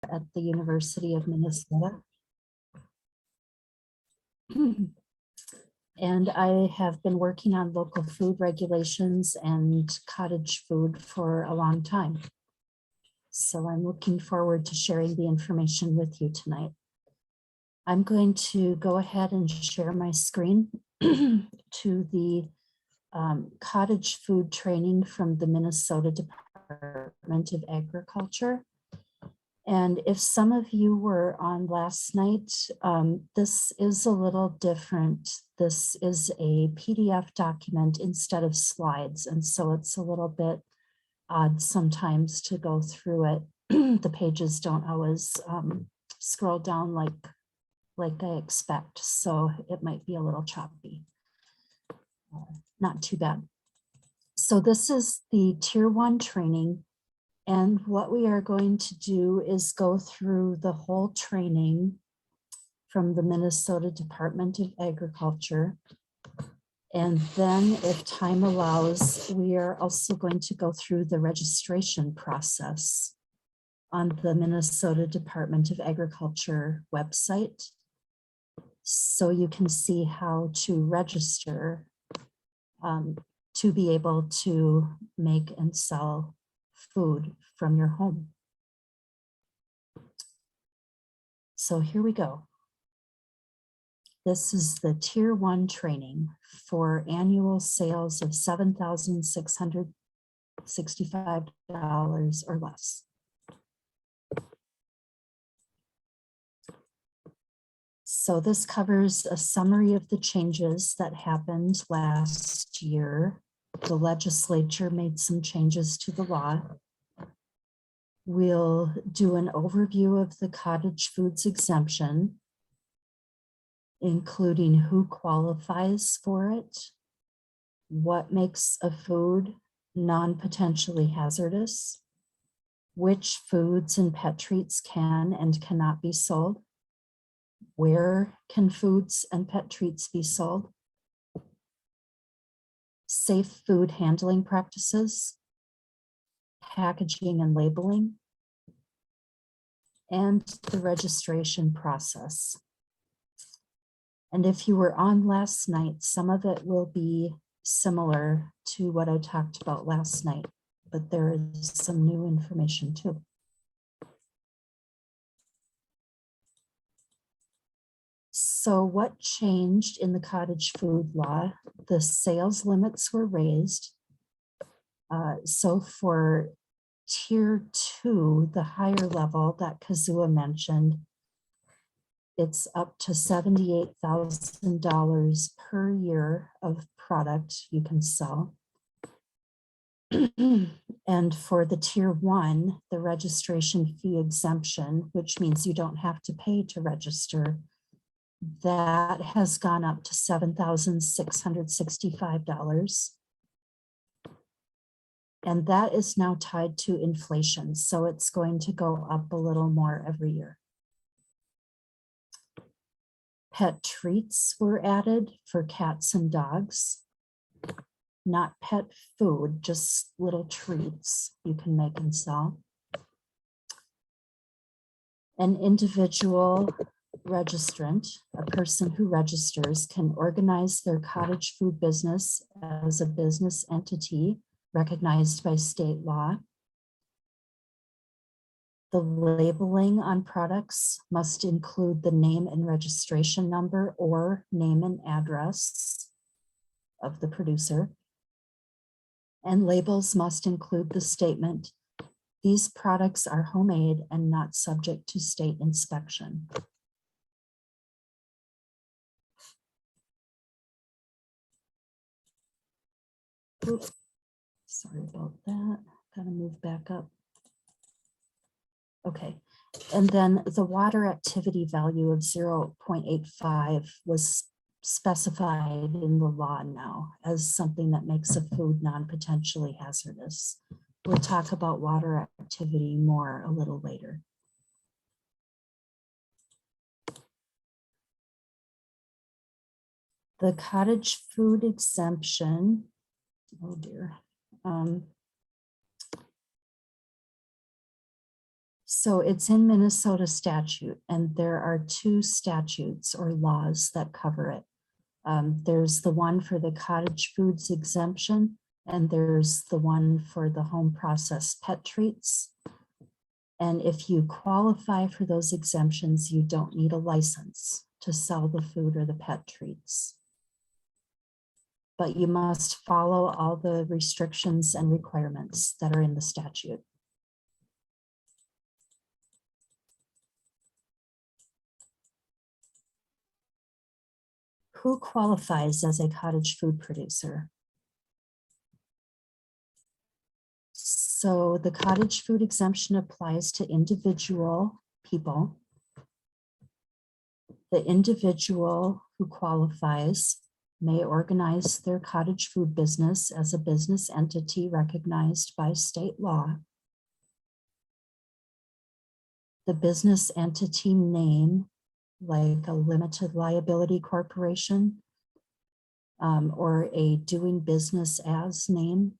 at the University of Minnesota. And I have been working on local food regulations and cottage food for a long time. So I'm looking forward to sharing the information with you tonight. I'm going to go ahead and share my screen to the cottage food training from the Minnesota Department of Agriculture. And if some of you were on last night, this is a little different. This is a PDF document instead of slides. And so it's a little bit odd sometimes to go through it. The pages don't always scroll down like I expect. So it might be a little choppy. Not too bad. So this is the Tier 1 training. And what we are going to do is go through the whole training from the Minnesota Department of Agriculture. And then if time allows, we are also going to go through the registration process on the Minnesota Department of Agriculture website. So you can see how to register to be able to make and sell food from your home. So here we go. This is the Tier 1 training for annual sales of $7,665 or less. So this covers a summary of the changes that happened last year. The legislature made some changes to the law. We'll do an overview of the cottage foods exemption, including who qualifies for it, what makes a food non-potentially hazardous, which foods and pet treats can and cannot be sold, where can foods and pet treats be sold, safe food handling practices, packaging and labeling, and the registration process. And if you were on last night, some of it will be similar to what I talked about last night, but there is some new information too. So what changed in the cottage food law? The sales limits were raised. So for Tier 2, the higher level that Kazua mentioned, it's up to $78,000 per year of product you can sell. And for the Tier 1, the registration fee exemption, which means you don't have to pay to register, that has gone up to $7,665. And that is now tied to inflation. So it's going to go up a little more every year. Pet treats were added for cats and dogs, not pet food, just little treats you can make and sell. An individual registrant, a person who registers, can organize their cottage food business as a business entity recognized by state law. The labeling on products must include the name and registration number or name and address of the producer. And labels must include the statement, "These products are homemade and not subject to state inspection." Oops. Sorry about that. Gotta move back up. Okay, and then the water activity value of 0.85 was specified in the law now as something that makes a food non-potentially hazardous. We'll talk about water activity more a little later. The cottage food exemption, oh dear. So it's in Minnesota statute, and there are two statutes or laws that cover it. There's the one for the cottage foods exemption, and there's the one for the home processed pet treats. And if you qualify for those exemptions, you don't need a license to sell the food or the pet treats. But you must follow all the restrictions and requirements that are in the statute. Who qualifies as a cottage food producer? So the cottage food exemption applies to individual people. The individual who qualifies may organize their cottage food business as a business entity recognized by state law. The business entity name, like a limited liability corporation, or a doing business as name,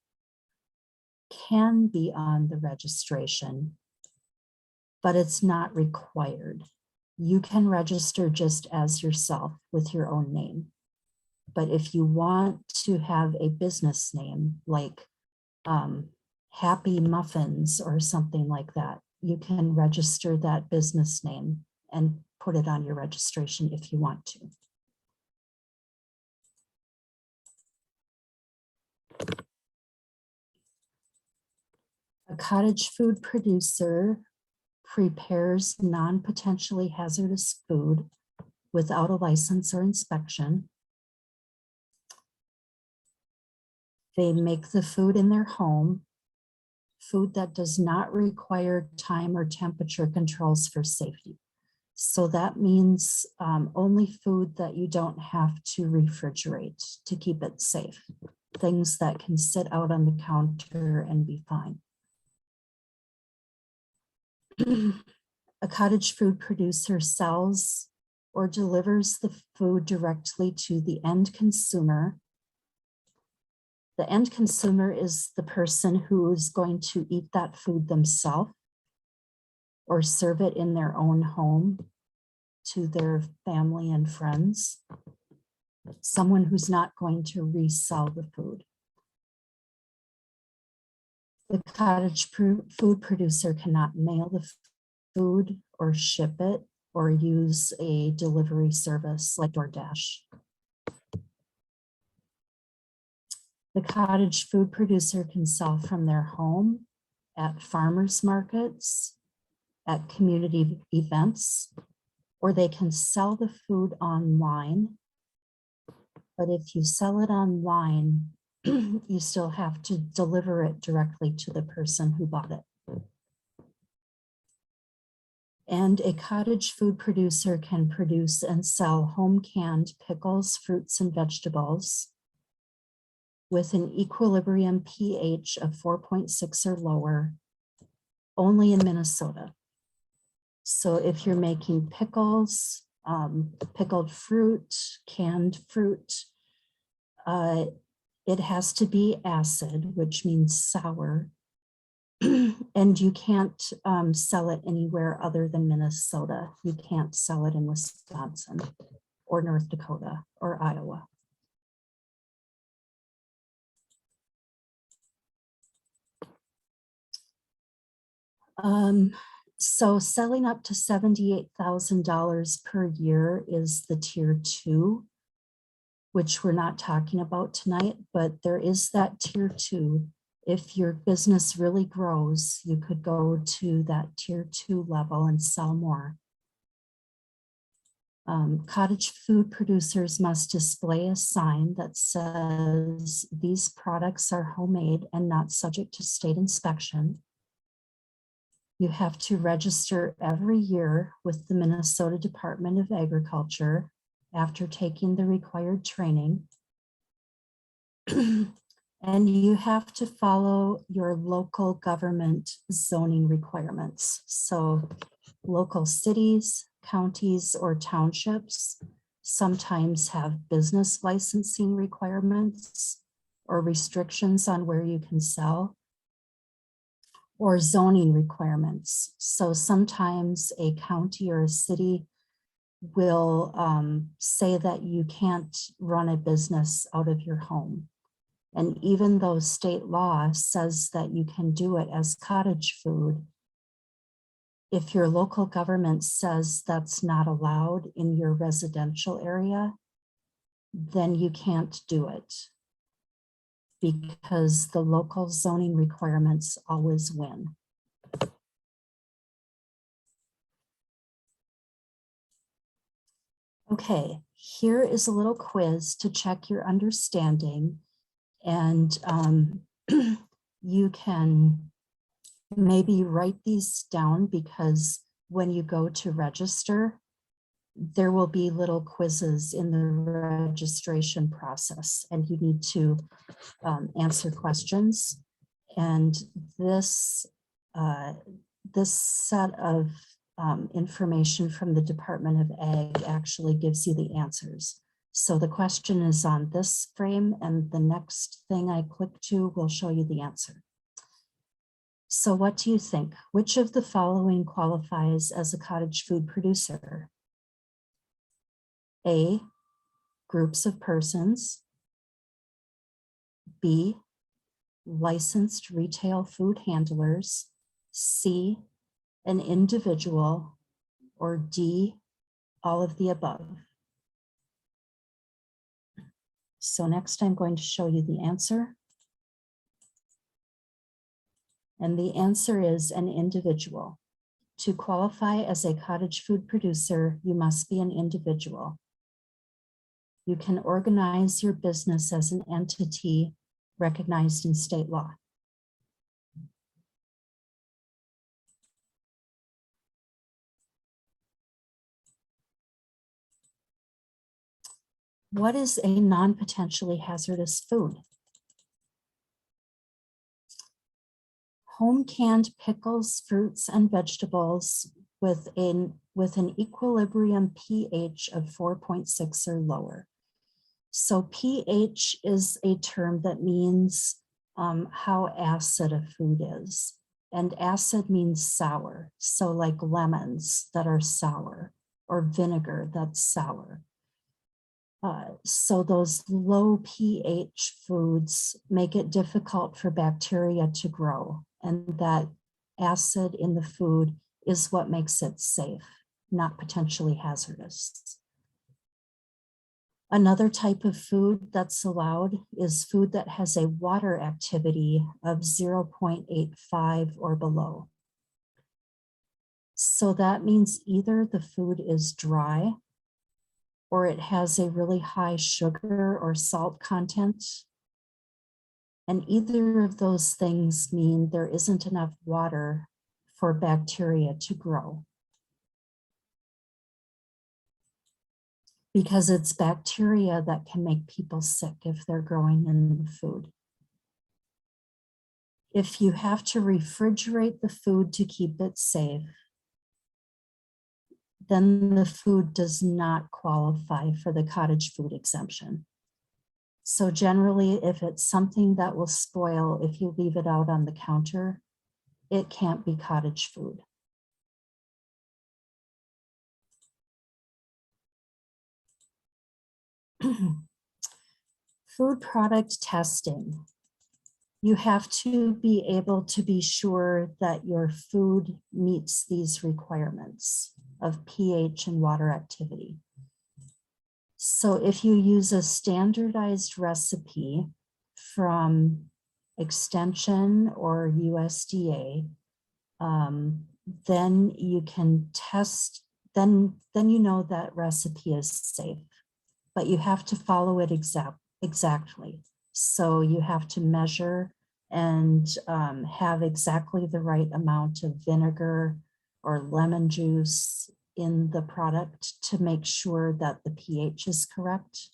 can be on the registration, but it's not required. You can register just as yourself with your own name. But if you want to have a business name like Happy Muffins or something like that, you can register that business name and put it on your registration if you want to. A cottage food producer prepares non-potentially hazardous food without a license or inspection. They make the food in their home, food that does not require time or temperature controls for safety. So that means only food that you don't have to refrigerate to keep it safe. Things that can sit out on the counter and be fine. A cottage food producer sells or delivers the food directly to the end consumer. The end consumer is the person who is going to eat that food themselves or serve it in their own home to their family and friends. Someone who's not going to resell the food. The cottage food producer cannot mail the food or ship it or use a delivery service like DoorDash. The cottage food producer can sell from their home, at farmers markets, at community events, or they can sell the food online. But if you sell it online, you still have to deliver it directly to the person who bought it. And a cottage food producer can produce and sell home canned pickles, fruits, and vegetables with an equilibrium pH of 4.6 or lower, only in Minnesota. So if you're making pickles, pickled fruit, canned fruit, it has to be acid, which means sour, and you can't sell it anywhere other than Minnesota. You can't sell it in Wisconsin or North Dakota or Iowa. So selling up to $78,000 per year is the tier 2, which we're not talking about tonight, but there is that tier 2. If your business really grows, you could go to that tier 2 level and sell more. Cottage food producers must display a sign that says these products are homemade and not subject to state inspection. You have to register every year with the Minnesota Department of Agriculture after taking the required training. And you have to follow your local government zoning requirements. So local cities, counties, or townships sometimes have business licensing requirements or restrictions on where you can sell. or zoning requirements. So sometimes a county or a city will say that you can't run a business out of your home. And even though state law says that you can do it as cottage food, if your local government says that's not allowed in your residential area, then you can't do it because the local zoning requirements always win. Okay, here is a little quiz to check your understanding, and you can maybe write these down because when you go to register, there will be little quizzes in the registration process, and you need to answer questions. And this set of information from the Department of Ag actually gives you the answers. So the question is on this frame, and the next thing I click to will show you the answer. So what do you think? Which of the following qualifies as a cottage food producer? A, groups of persons. B, licensed retail food handlers. C, an individual. Or D, all of the above. So next I'm going to show you the answer. And the answer is an individual. To qualify as a cottage food producer, you must be an individual. You can organize your business as an entity recognized in state law. What is a non-potentially hazardous food? Home canned pickles, fruits, and vegetables with an equilibrium pH of 4.6 or lower. So pH is a term that means how acid a food is. And acid means sour. So like lemons that are sour or vinegar that's sour. So those low pH foods make it difficult for bacteria to grow. And that acid in the food is what makes it safe, not potentially hazardous. Another type of food that's allowed is food that has a water activity of 0.85 or below. So that means either the food is dry or it has a really high sugar or salt content. And either of those things mean there isn't enough water for bacteria to grow. Because it's bacteria that can make people sick if they're growing in the food. If you have to refrigerate the food to keep it safe, then the food does not qualify for the cottage food exemption. So generally, if it's something that will spoil if you leave it out on the counter, it can't be cottage food. Food product testing. You have to be able to be sure that your food meets these requirements of pH and water activity. So if you use a standardized recipe from Extension or USDA, then you can test, then you know that recipe is safe, but you have to follow it exactly. So you have to measure and have exactly the right amount of vinegar or lemon juice in the product to make sure that the pH is correct.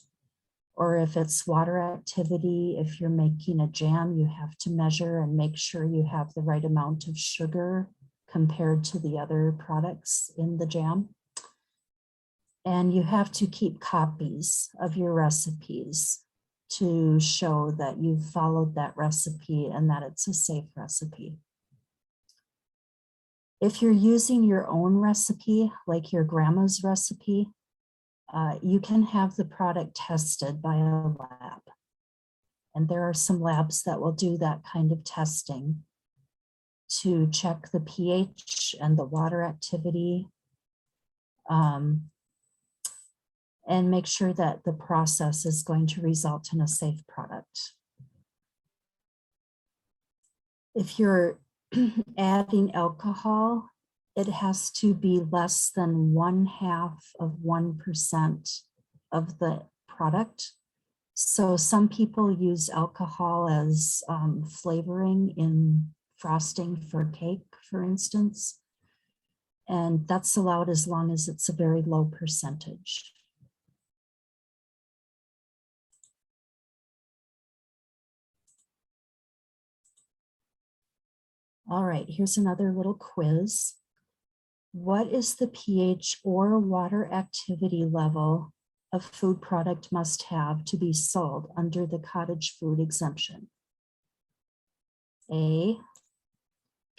Or if it's water activity, if you're making a jam, you have to measure and make sure you have the right amount of sugar compared to the other products in the jam. And you have to keep copies of your recipes to show that you've followed that recipe and that it's a safe recipe. If you're using your own recipe, like your grandma's recipe, you can have the product tested by a lab. And there are some labs that will do that kind of testing to check the pH and the water activity, and make sure that the process is going to result in a safe product. If you're adding alcohol, it has to be less than 0.5% of the product. So some people use alcohol as flavoring in frosting for cake, for instance, and that's allowed as long as it's a very low percentage. All right, here's another little quiz. What is the pH or water activity level a food product must have to be sold under the cottage food exemption? A,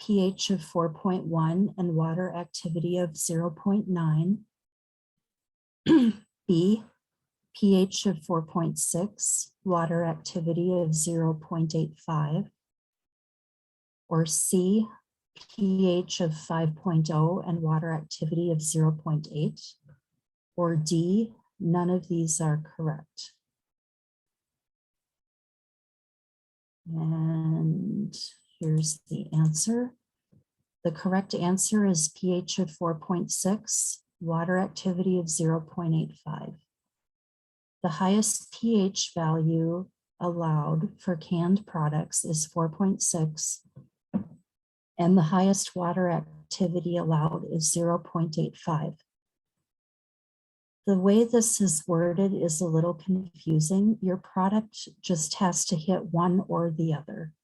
pH of 4.1 and water activity of 0.9. B, pH of 4.6, water activity of 0.85. Or C, pH of 5.0 and water activity of 0.8. Or D, none of these are correct. And here's the answer. The correct answer is pH of 4.6, water activity of 0.85. The highest pH value allowed for canned products is 4.6, and the highest water activity allowed is 0.85. The way this is worded is a little confusing. Your product just has to hit one or the other.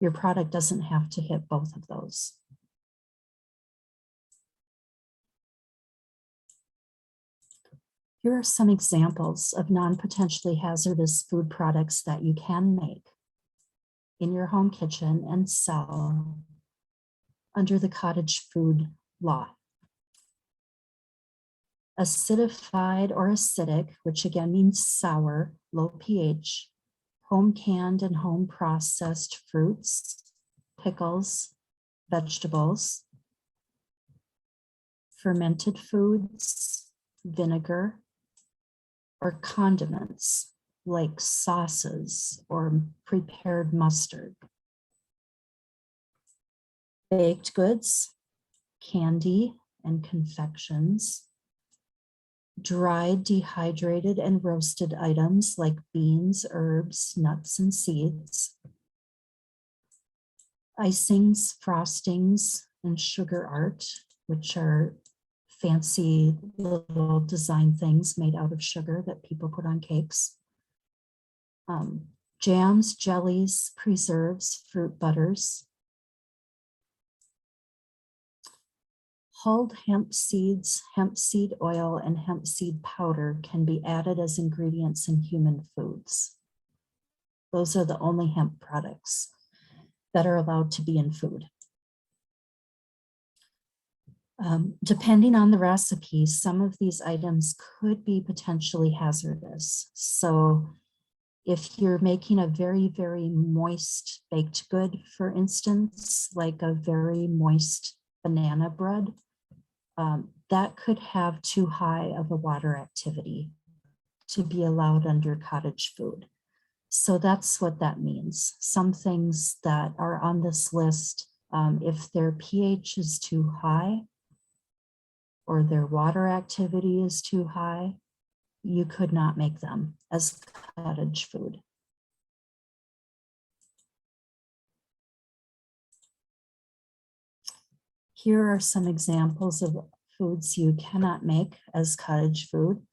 Your product doesn't have to hit both of those. Here are some examples of non-potentially hazardous food products that you can make in your home kitchen and sell under the cottage food law. Acidified or acidic, which again means sour, low pH, home canned and home processed fruits, pickles, vegetables, fermented foods, vinegar, or condiments like sauces or prepared mustard. Baked goods, candy and confections, dried, dehydrated, and roasted items like beans, herbs, nuts, and seeds, icings, frostings, and sugar art, which are fancy little design things made out of sugar that people put on cakes, jams, jellies, preserves, fruit butters, hulled hemp seeds, hemp seed oil, and hemp seed powder can be added as ingredients in human foods. Those are the only hemp products that are allowed to be in food. Depending on the recipe, some of these items could be potentially hazardous. So if you're making a very, very moist baked good, for instance, like a very moist banana bread, that could have too high of a water activity to be allowed under cottage food. So that's what that means. Some things that are on this list, if their pH is too high or their water activity is too high, you could not make them as cottage food. Here are some examples of foods you cannot make as cottage food.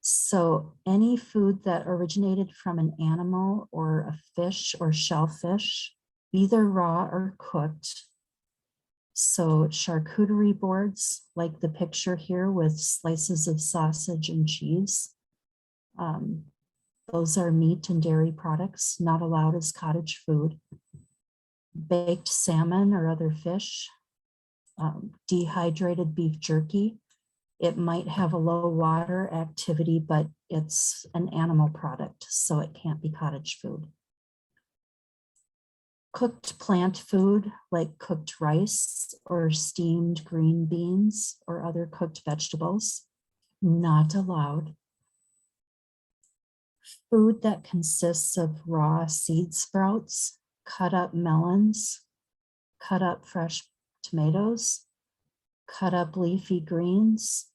So any food that originated from an animal or a fish or shellfish, either raw or cooked. So charcuterie boards, like the picture here with slices of sausage and cheese. Those are meat and dairy products, not allowed as cottage food. Baked salmon or other fish, dehydrated beef jerky. It might have a low water activity, but it's an animal product, so it can't be cottage food. Cooked plant food like cooked rice or steamed green beans or other cooked vegetables, not allowed. Food that consists of raw seed sprouts, cut up melons, cut up fresh tomatoes, cut up leafy greens,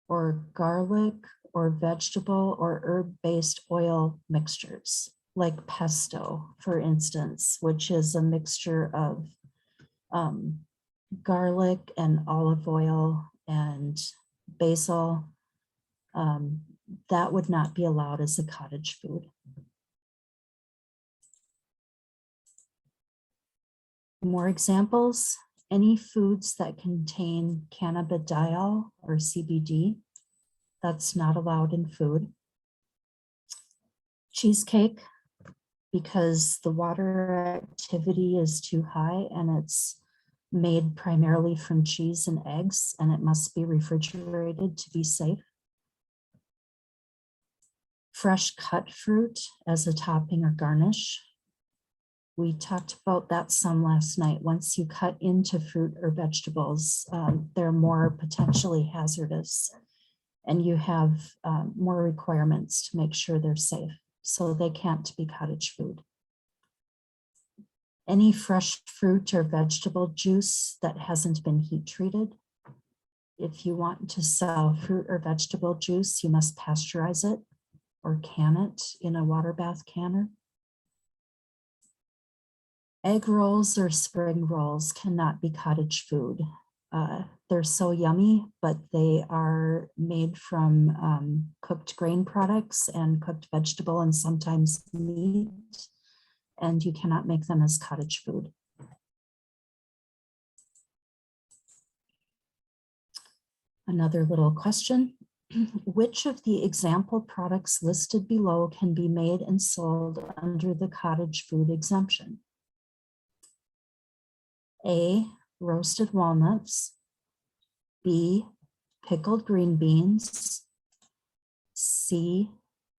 or garlic or vegetable or herb-based oil mixtures, like pesto, for instance, which is a mixture of garlic and olive oil and basil. That would not be allowed as a cottage food. More examples, any foods that contain cannabidiol or CBD, that's not allowed in food. Cheesecake, because the water activity is too high and it's made primarily from cheese and eggs, and it must be refrigerated to be safe. Fresh cut fruit as a topping or garnish. We talked about that some last night. Once you cut into fruit or vegetables, they're more potentially hazardous, and you have more requirements to make sure they're safe. So they can't be cottage food. Any fresh fruit or vegetable juice that hasn't been heat treated. If you want to sell fruit or vegetable juice, you must pasteurize it or can it in a water bath canner. Egg rolls or spring rolls cannot be cottage food. They're so yummy, but they are made from cooked grain products and cooked vegetable and sometimes meat, and you cannot make them as cottage food. Another little question. Which of the example products listed below can be made and sold under the cottage food exemption? A, roasted walnuts. B, pickled green beans. C,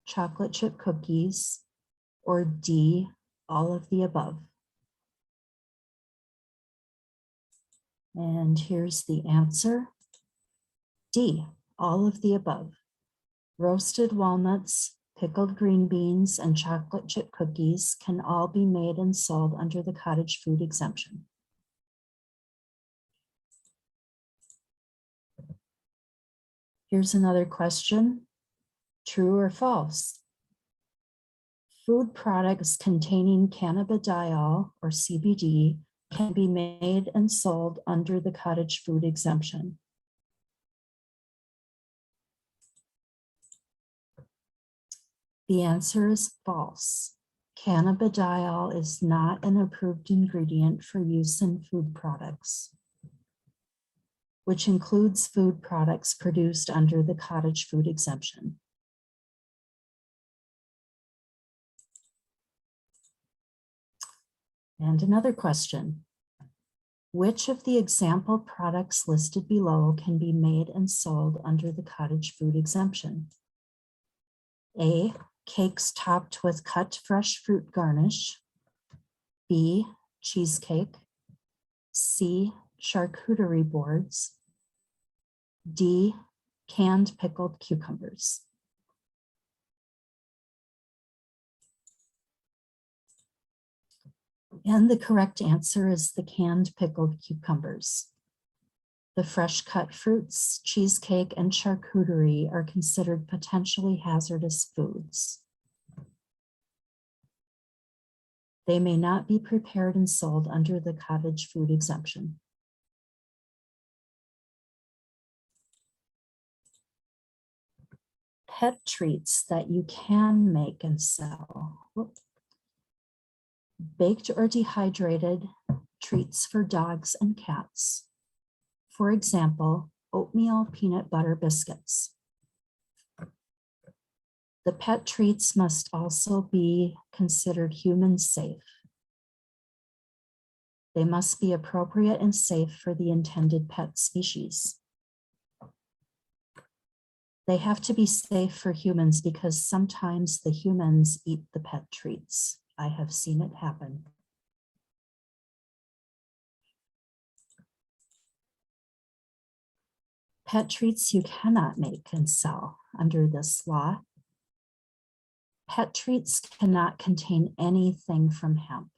chocolate chip cookies. Or D, all of the above. And here's the answer. D, all of the above. Roasted walnuts, pickled green beans, and chocolate chip cookies can all be made and sold under the cottage food exemption. Here's another question. True or false? Food products containing cannabidiol or CBD can be made and sold under the cottage food exemption. The answer is false. Cannabidiol is not an approved ingredient for use in food products, which includes food products produced under the cottage food exemption. And another question. Which of the example products listed below can be made and sold under the cottage food exemption? A, cakes topped with cut fresh fruit garnish. B, cheesecake. C, charcuterie boards. D, canned pickled cucumbers. And the correct answer is the canned pickled cucumbers. The fresh cut fruits, cheesecake, and charcuterie are considered potentially hazardous foods. They may not be prepared and sold under the cottage food exemption. Pet treats that you can make and sell. Baked or dehydrated treats for dogs and cats. For example, oatmeal peanut butter biscuits. The pet treats must also be considered human safe. They must be appropriate and safe for the intended pet species. They have to be safe for humans because sometimes the humans eat the pet treats. I have seen it happen. Pet treats you cannot make and sell under this law. Pet treats cannot contain anything from hemp.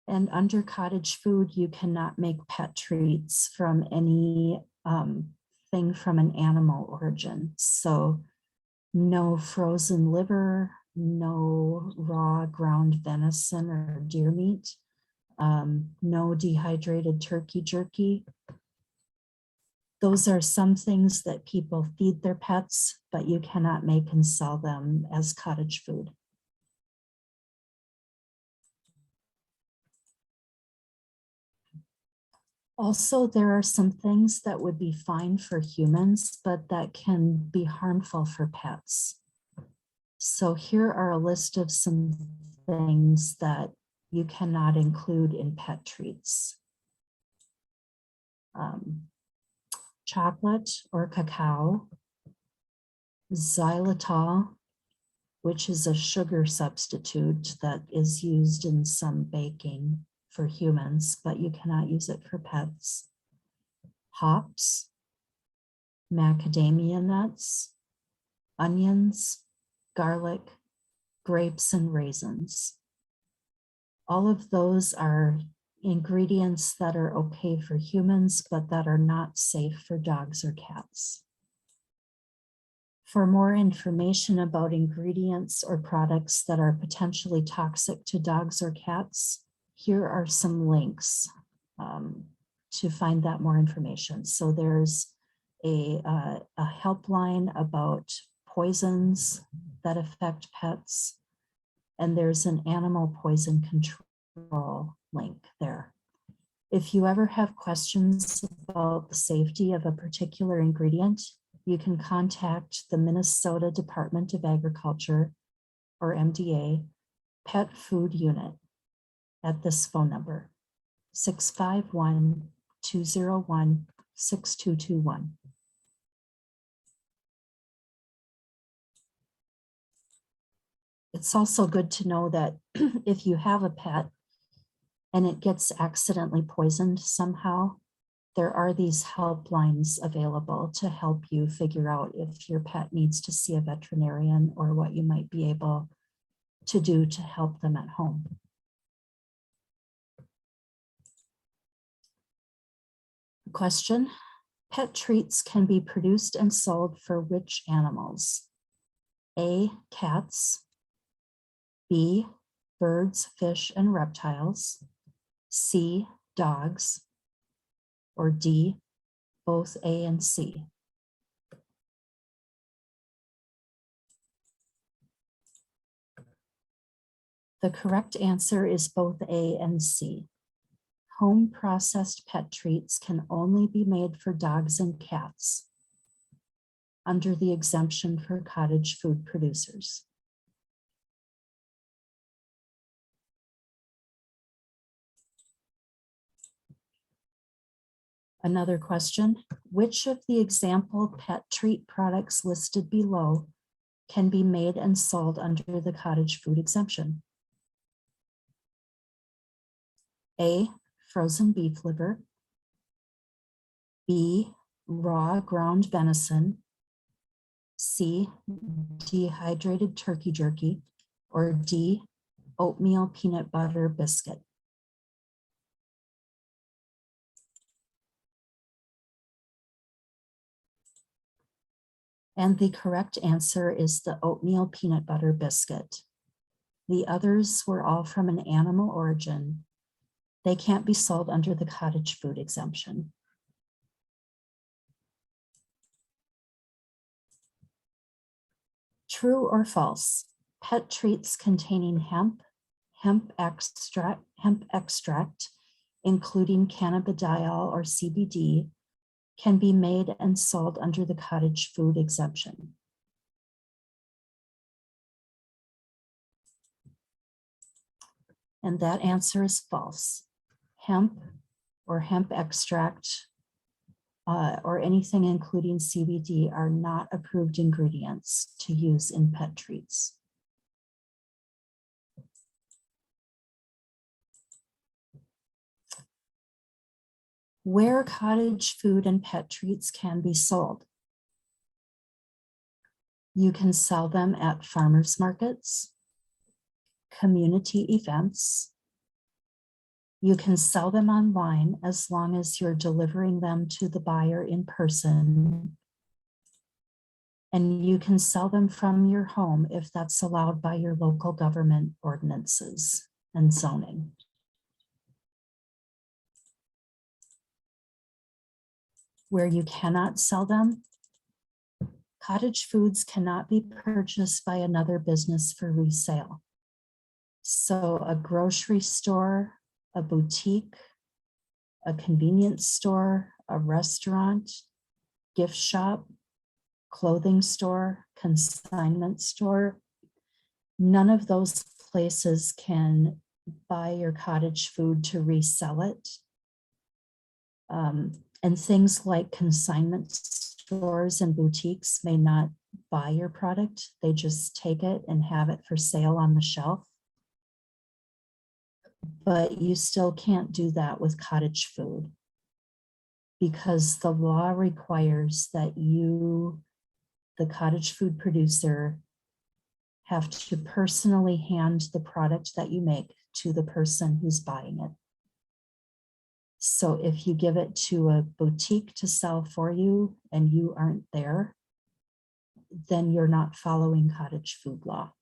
And under cottage food, you cannot make pet treats from any thing from an animal origin. So no frozen liver, no raw ground venison or deer meat, no dehydrated turkey jerky. Those are some things that people feed their pets, but you cannot make and sell them as cottage food. Also, there are some things that would be fine for humans, but that can be harmful for pets. So here are a list of some things that you cannot include in pet treats. Chocolate or cacao, xylitol, which is a sugar substitute that is used in some baking for humans, but you cannot use it for pets. Hops, macadamia nuts, onions, garlic, grapes, and raisins. All of those are ingredients that are okay for humans, but that are not safe for dogs or cats. For more information about ingredients or products that are potentially toxic to dogs or cats, here are some links to find that more information. So there's a helpline about poisons that affect pets, and there's an animal poison control link there. If you ever have questions about the safety of a particular ingredient, you can contact the Minnesota Department of Agriculture, or MDA, Pet Food Unit at this phone number, 651-201-6221. It's also good to know that if you have a pet and it gets accidentally poisoned somehow, there are these helplines available to help you figure out if your pet needs to see a veterinarian or what you might be able to do to help them at home. Question: pet treats can be produced and sold for which animals? A, cats, B, birds, fish, and reptiles, C, dogs, or D, both A and C? The correct answer is both A and C. Home processed pet treats can only be made for dogs and cats under the exemption for cottage food producers. Another question: which of the example pet treat products listed below can be made and sold under the cottage food exemption? A, frozen beef liver, B, raw ground venison, C, dehydrated turkey jerky, or D, oatmeal peanut butter biscuit? And the correct answer is the oatmeal peanut butter biscuit. The others were all from an animal origin. They can't be sold under the cottage food exemption. True or false? Pet treats containing hemp extract, including cannabidiol or CBD, can be made and sold under the cottage food exemption. And that answer is false. Hemp or hemp extract or anything including CBD are not approved ingredients to use in pet treats. Where cottage food and pet treats can be sold. You can sell them at farmers markets, community events. You can sell them online as long as you're delivering them to the buyer in person. And you can sell them from your home if that's allowed by your local government ordinances and zoning. Where you cannot sell them, cottage foods cannot be purchased by another business for resale. So a grocery store, a boutique, a convenience store, a restaurant, gift shop, clothing store, consignment store, none of those places can buy your cottage food to resell it. And things like consignment stores and boutiques may not buy your product. They just take it and have it for sale on the shelf. But you still can't do that with cottage food because the law requires that you, the cottage food producer, have to personally hand the product that you make to the person who's buying it. So if you give it to a boutique to sell for you and you aren't there, then you're not following cottage food law.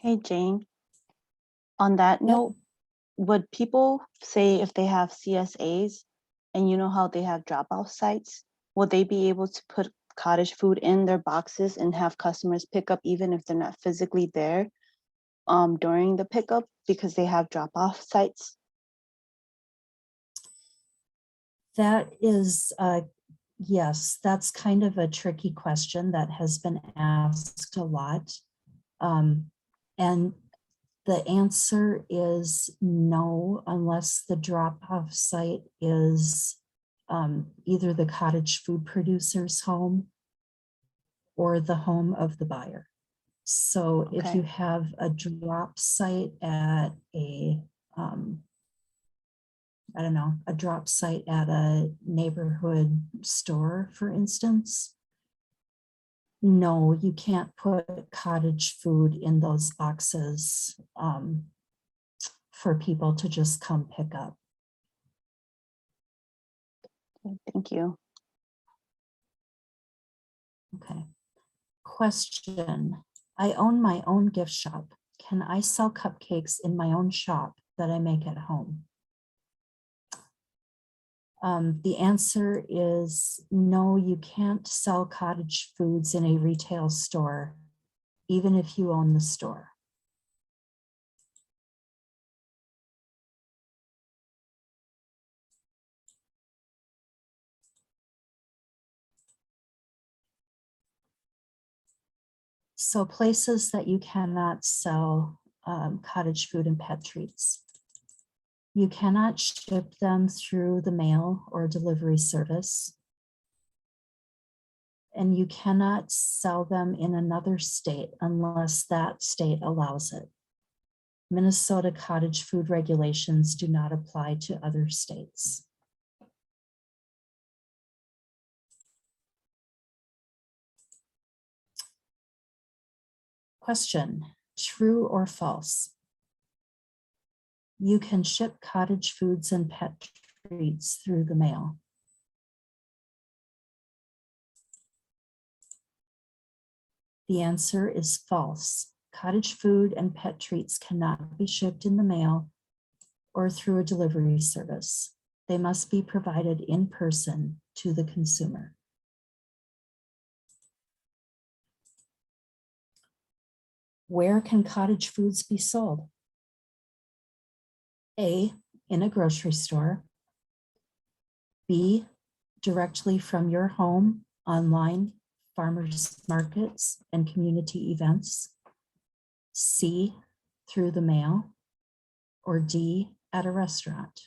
Hey, Jane. On that note, would people say if they have CSAs and you know how they have drop-off sites, will they be able to put cottage food in their boxes and have customers pick up even if they're not physically there during the pickup because they have drop-off sites? That is, yes, that's kind of a tricky question that has been asked a lot. And the answer is no, unless the drop-off site is either the cottage food producer's home or the home of the buyer. So if Okay. you have a drop site at a, I don't know, a drop site at a neighborhood store, for instance, no, you can't put cottage food in those boxes for people to just come pick up. Thank you. Okay. Question. I own my own gift shop. Can I sell cupcakes in my own shop that I make at home? The answer is no, you can't sell cottage foods in a retail store, even if you own the store. So places that you cannot sell cottage food and pet treats. You cannot ship them through the mail or delivery service. And you cannot sell them in another state unless that state allows it. Minnesota cottage food regulations do not apply to other states. Question, true or false? You can ship cottage foods and pet treats through the mail. The answer is false. Cottage food and pet treats cannot be shipped in the mail or through a delivery service. They must be provided in person to the consumer. Where can cottage foods be sold? A, in a grocery store. B, directly from your home, online, farmers markets and community events, C, through the mail, or D, at a restaurant?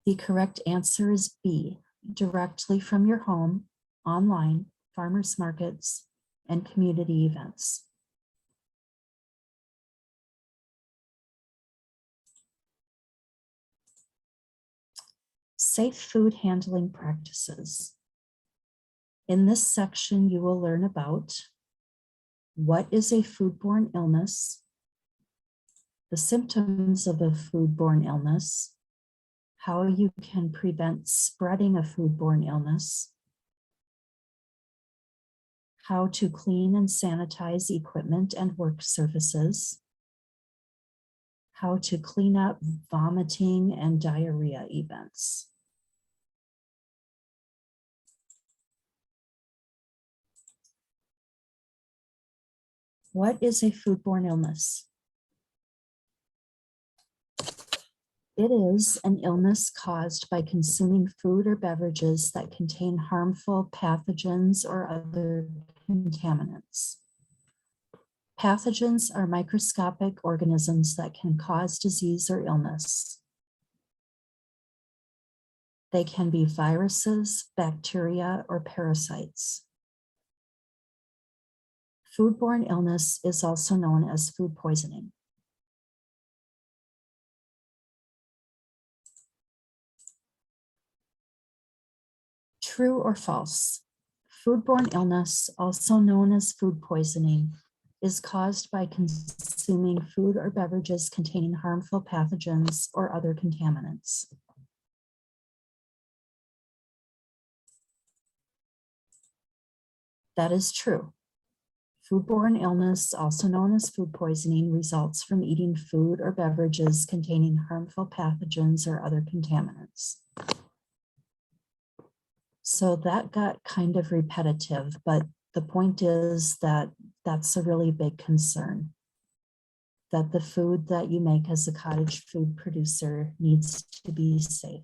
The correct answer is B, directly from your home, online, farmers markets, and community events. Safe food handling practices. In this section, you will learn about what is a foodborne illness, the symptoms of a foodborne illness, how you can prevent spreading a foodborne illness, how to clean and sanitize equipment and work surfaces, how to clean up vomiting and diarrhea events. What is a foodborne illness? It is an illness caused by consuming food or beverages that contain harmful pathogens or other contaminants. Pathogens are microscopic organisms that can cause disease or illness. They can be viruses, bacteria, or parasites. Foodborne illness is also known as food poisoning. True or false? Foodborne illness, also known as food poisoning, is caused by consuming food or beverages containing harmful pathogens or other contaminants. That is true. Foodborne illness, also known as food poisoning, results from eating food or beverages containing harmful pathogens or other contaminants. So that got kind of repetitive, but the point is that that's a really big concern, that the food that you make as a cottage food producer needs to be safe.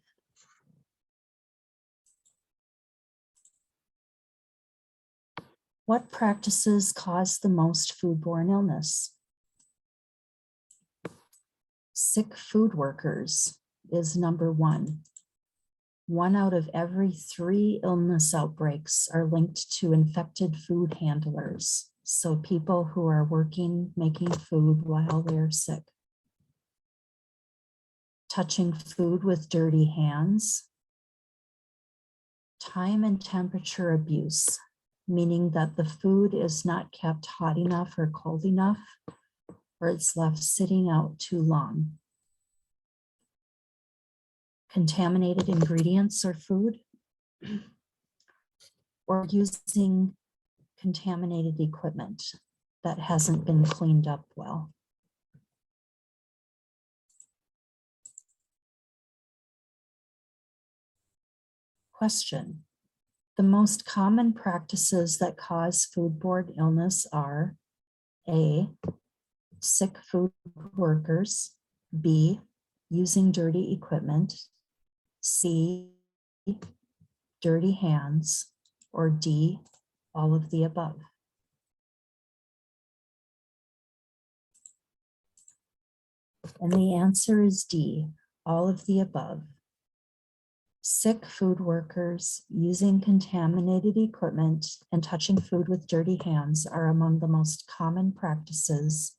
What practices cause the most foodborne illness? Sick food workers is number one. 1 out of every 3 illness outbreaks are linked to infected food handlers. So people who are working, making food while they're sick. Touching food with dirty hands. Time and temperature abuse, meaning that the food is not kept hot enough or cold enough, or it's left sitting out too long. Contaminated ingredients or food, or using contaminated equipment that hasn't been cleaned up well. Question. The most common practices that cause foodborne illness are A, sick food workers, B, using dirty equipment, C, dirty hands, or D, all of the above. And the answer is D, all of the above. Sick food workers using contaminated equipment and touching food with dirty hands are among the most common practices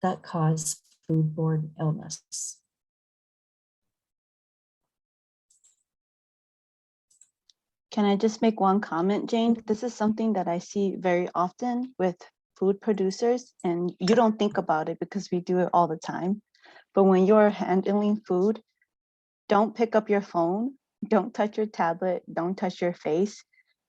that cause foodborne illness. Can I just make one comment, Jane? This is something that I see very often with food producers, and you don't think about it because we do it all the time. But when you're handling food, don't pick up your phone, don't touch your tablet, don't touch your face,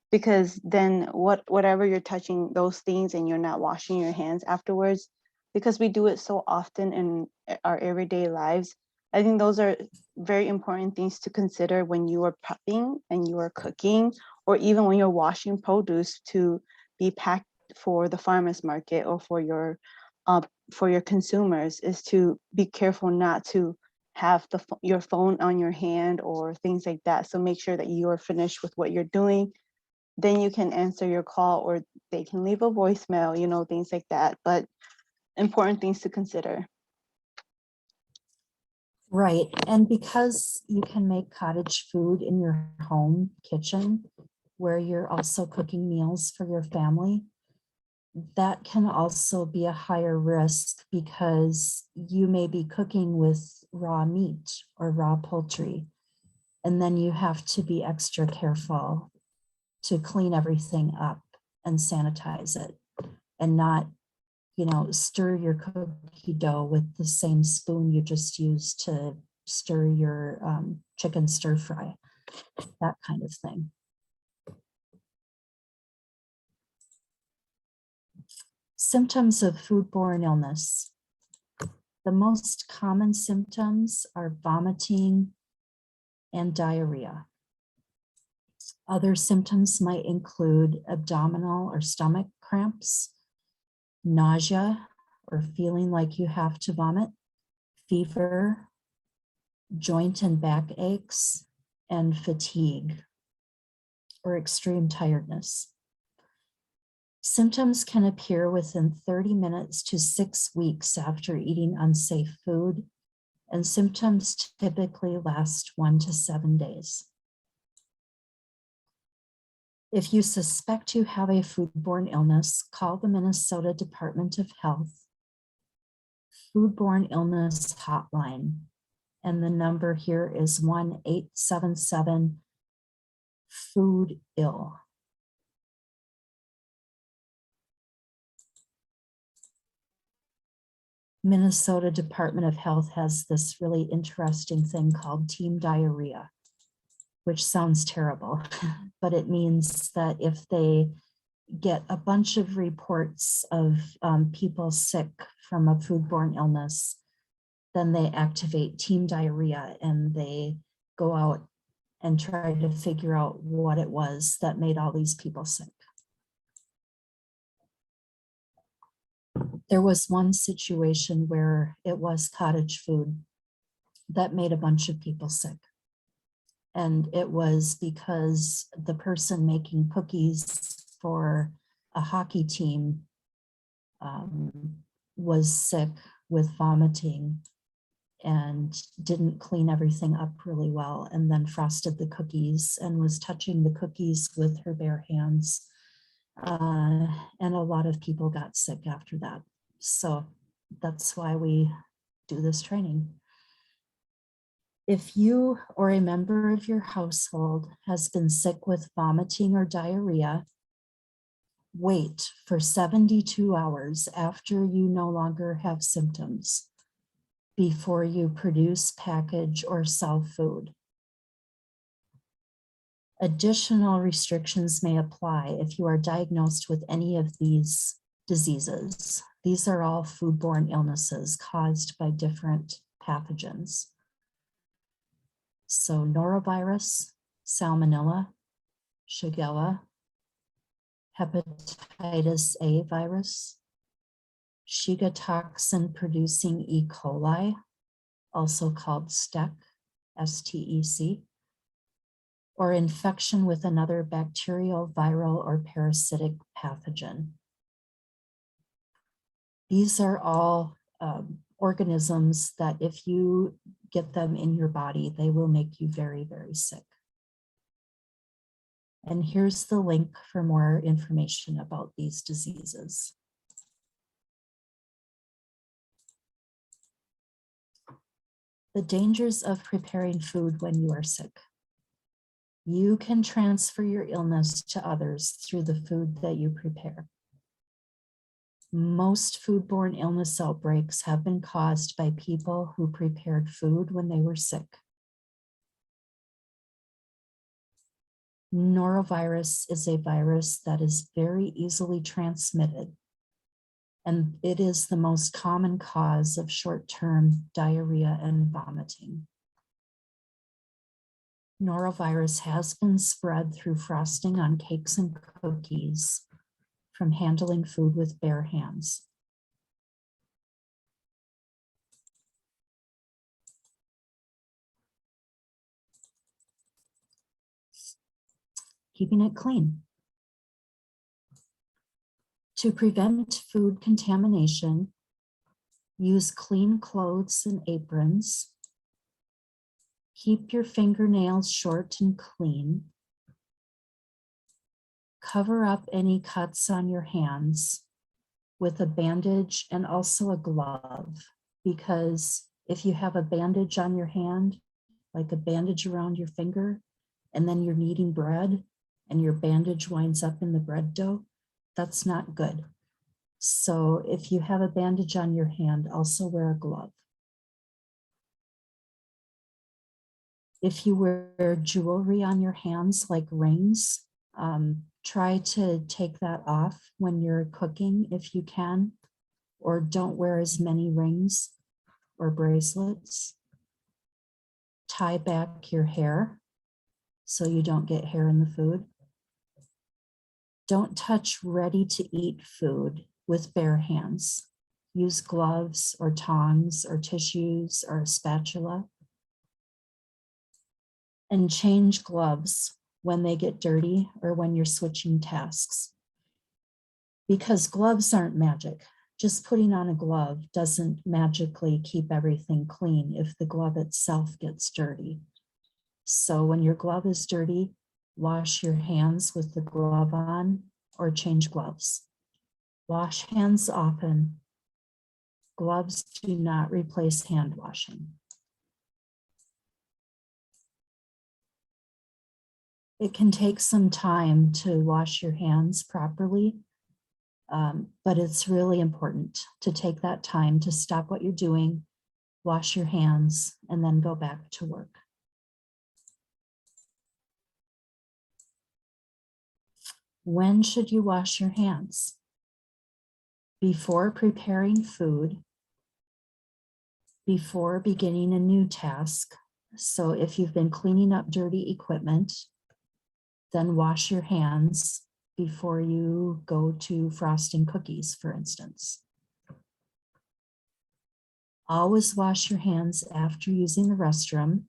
because then whatever you're touching those things and you're not washing your hands afterwards, because we do it so often in our everyday lives. I think those are very important things to consider when you are prepping and you are cooking, or even when you're washing produce to be packed for the farmers market or for your consumers, is to be careful not to have your phone on your hand or things like that. So make sure that you're finished with what you're doing. Then you can answer your call, or they can leave a voicemail, things like that. But important things to consider. Right, and because you can make cottage food in your home kitchen, where you're also cooking meals for your family, that can also be a higher risk because you may be cooking with raw meat or raw poultry. And then you have to be extra careful to clean everything up and sanitize it and not, stir your cookie dough with the same spoon you just used to stir your chicken stir fry, that kind of thing. Symptoms of foodborne illness. The most common symptoms are vomiting and diarrhea. Other symptoms might include abdominal or stomach cramps, nausea or feeling like you have to vomit, fever, joint and back aches, and fatigue or extreme tiredness. Symptoms can appear within 30 minutes to 6 weeks after eating unsafe food, and symptoms typically last 1 to 7 days. If you suspect you have a foodborne illness, call the Minnesota Department of Health Foodborne Illness Hotline, and the number here is 1-877-FOOD-ILL. Minnesota Department of Health has this really interesting thing called team diarrhea, which sounds terrible, but it means that if they get a bunch of reports of people sick from a foodborne illness, then they activate team diarrhea and they go out and try to figure out what it was that made all these people sick. There was one situation where it was cottage food that made a bunch of people sick. And it was because the person making cookies for a hockey team was sick with vomiting and didn't clean everything up really well, and then frosted the cookies and was touching the cookies with her bare hands. And a lot of people got sick after that. So that's why we do this training. If you or a member of your household has been sick with vomiting or diarrhea, wait for 72 hours after you no longer have symptoms before you produce, package, or sell food. Additional restrictions may apply if you are diagnosed with any of these diseases. These are all foodborne illnesses caused by different pathogens. So norovirus, salmonella, shigella, hepatitis A virus, Shiga toxin producing E. coli, also called STEC, S-T-E-C, or infection with another bacterial, viral, or parasitic pathogen. These are all organisms that if you get them in your body, they will make you very, very sick. And here's the link for more information about these diseases. The dangers of preparing food when you are sick. You can transfer your illness to others through the food that you prepare. Most foodborne illness outbreaks have been caused by people who prepared food when they were sick. Norovirus is a virus that is very easily transmitted, and it is the most common cause of short-term diarrhea and vomiting. Norovirus has been spread through frosting on cakes and cookies from handling food with bare hands. keeping it clean. To prevent food contamination, use clean clothes and aprons. Keep your fingernails short and clean. Cover up any cuts on your hands with a bandage and also a glove, because if you have a bandage on your hand, like a bandage around your finger, and then you're kneading bread and your bandage winds up in the bread dough, that's not good. So if you have a bandage on your hand, also wear a glove. If you wear jewelry on your hands, like rings, try to take that off when you're cooking if you can, or don't wear as many rings or bracelets. Tie back your hair so you don't get hair in the food. Don't touch ready to eat food with bare hands. Use gloves or tongs or tissues or a spatula. And change gloves when they get dirty or when you're switching tasks. Because gloves aren't magic. Just putting on a glove doesn't magically keep everything clean if the glove itself gets dirty. So when your glove is dirty, wash your hands with the glove on or change gloves. Wash hands often. Gloves do not replace hand washing. It can take some time to wash your hands properly, but it's really important to take that time to stop what you're doing, wash your hands, and then go back to work. When should you wash your hands? Before preparing food, before beginning a new task. So if you've been cleaning up dirty equipment, then wash your hands before you go to frosting cookies, for instance. Always wash your hands after using the restroom,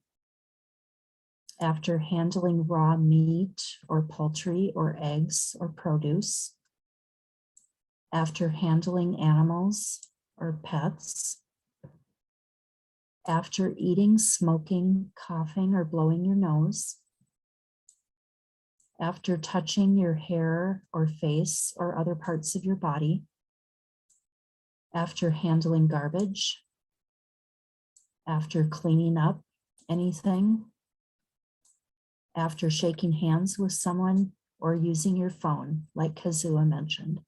after handling raw meat or poultry or eggs or produce, after handling animals or pets, after eating, smoking, coughing, or blowing your nose, after touching your hair or face or other parts of your body, after handling garbage, after cleaning up anything, after shaking hands with someone or using your phone, like Kazua mentioned.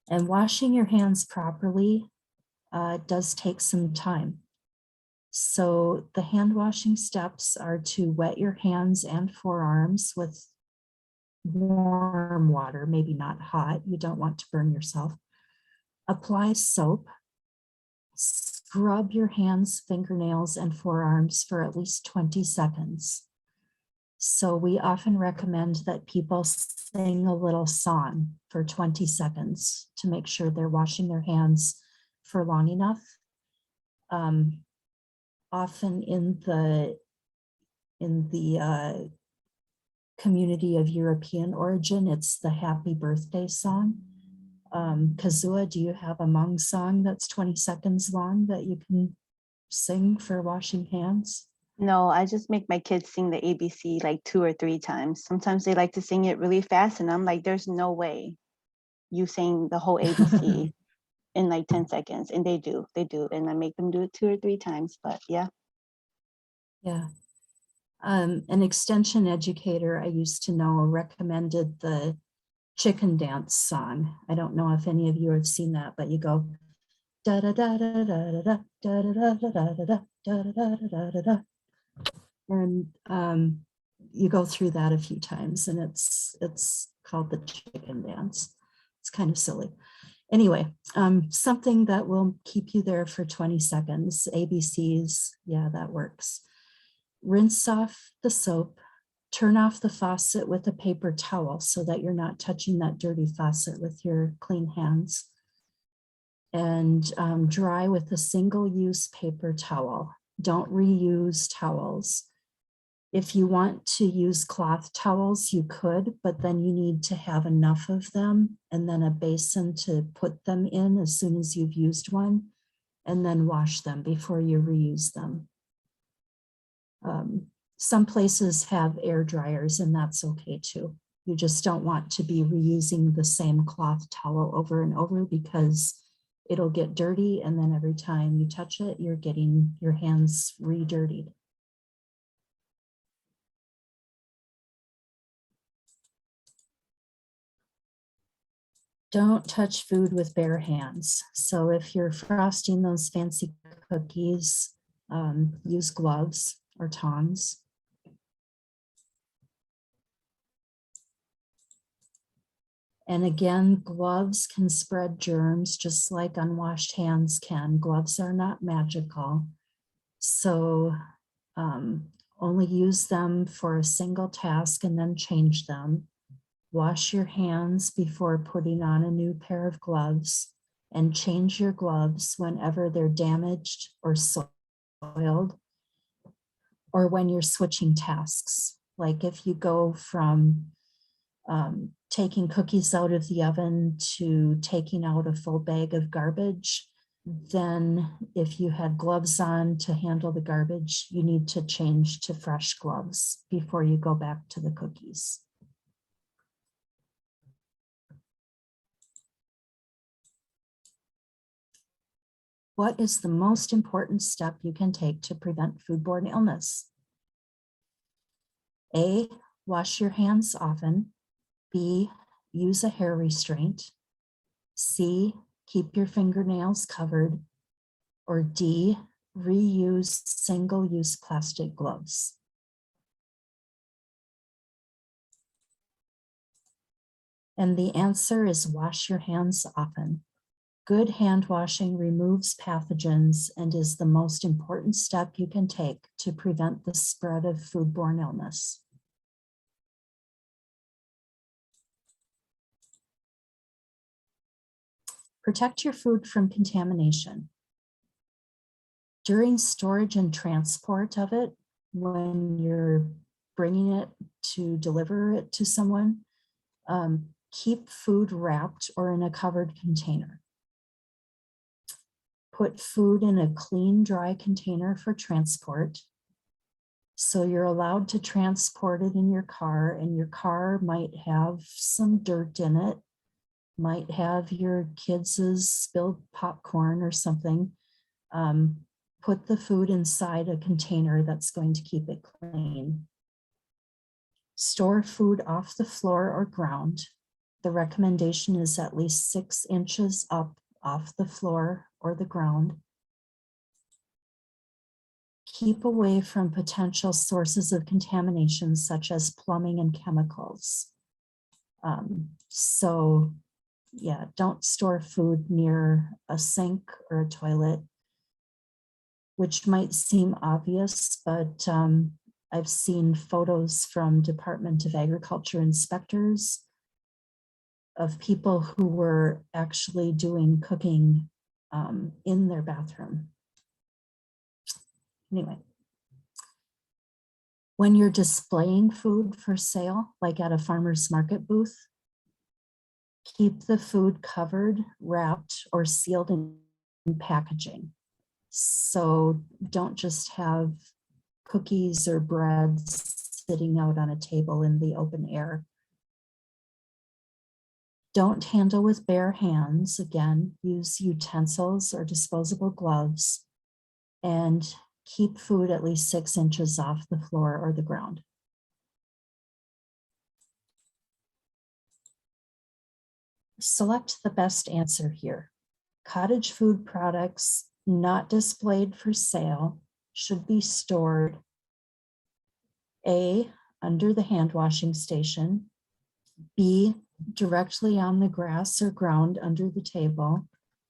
And washing your hands properly does take some time. So the hand washing steps are to wet your hands and forearms with warm water, maybe not hot. You don't want to burn yourself. Apply soap. Scrub your hands, fingernails, and forearms for at least 20 seconds. So we often recommend that people sing a little song for 20 seconds to make sure they're washing their hands for long enough. Often in the community of European origin, it's the happy birthday song. Kazua, do you have a Hmong song that's 20 seconds long that you can sing for washing hands? No, I just make my kids sing the ABC like 2 or 3 times. Sometimes they like to sing it really fast, and I'm like, there's no way you sing the whole ABC in like 10 seconds. And they do, and I make them do it 2 or 3 times. But yeah. Yeah. An extension educator I used to know recommended the chicken dance song. I don't know if any of you have seen that, but you go da da da da da da da da da da da da da da da da, and you go through that a few times, and it's called the chicken dance. It's kind of silly. Anyway, something that will keep you there for 20 seconds. ABCs, yeah, that works. Rinse off the soap, turn off the faucet with a paper towel so that you're not touching that dirty faucet with your clean hands. And dry with a single-use paper towel. Don't reuse towels. If you want to use cloth towels, you could, but then you need to have enough of them and then a basin to put them in as soon as you've used one, and then wash them before you reuse them. Some places have air dryers, and that's okay too. You just don't want to be reusing the same cloth towel over and over because it'll get dirty, and then every time you touch it, you're getting your hands re-dirtied. Don't touch food with bare hands. So if you're frosting those fancy cookies, use gloves or tongs. And again, gloves can spread germs just like unwashed hands can. Gloves are not magical. So only use them for a single task and then change them. Wash your hands before putting on a new pair of gloves, and change your gloves whenever they're damaged or soiled, or when you're switching tasks. Like if you go from taking cookies out of the oven to taking out a full bag of garbage, then if you had gloves on to handle the garbage, you need to change to fresh gloves before you go back to the cookies. What is the most important step you can take to prevent foodborne illness? A, wash your hands often. B, use a hair restraint. C, keep your fingernails covered. Or D, reuse single-use plastic gloves. And the answer is wash your hands often. Good hand washing removes pathogens and is the most important step you can take to prevent the spread of foodborne illness. Protect your food from contamination. During storage and transport of it, when you're bringing it to deliver it to someone, keep food wrapped or in a covered container. Put food in a clean, dry container for transport. So you're allowed to transport it in your car, and your car might have some dirt in it, might have your kids' spilled popcorn or something. Put the food inside a container that's going to keep it clean. Store food off the floor or ground. The recommendation is at least 6 inches up off the floor or the ground. Keep away from potential sources of contamination, such as plumbing and chemicals. So yeah, don't store food near a sink or a toilet, which might seem obvious, but I've seen photos from Department of Agriculture inspectors of people who were actually doing cooking in their bathroom. Anyway, when you're displaying food for sale, like at a farmer's market booth, keep the food covered, wrapped, or sealed in packaging. So don't just have cookies or breads sitting out on a table in the open air. Don't handle with bare hands. Again, use utensils or disposable gloves, and keep food at least 6 inches off the floor or the ground. Select the best answer here. Cottage food products not displayed for sale should be stored A, under the hand washing station, B, directly on the grass or ground under the table,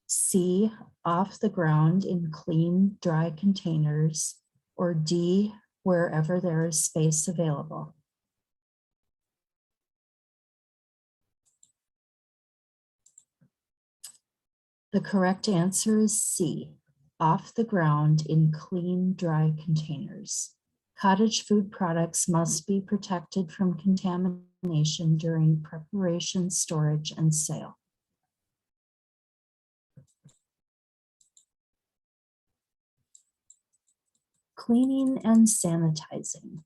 C, off the ground in clean, dry containers, or D, wherever there is space available. The correct answer is C. off the ground in clean, dry containers. Cottage food products must be protected from contamination during preparation, storage, and sale. Cleaning and sanitizing.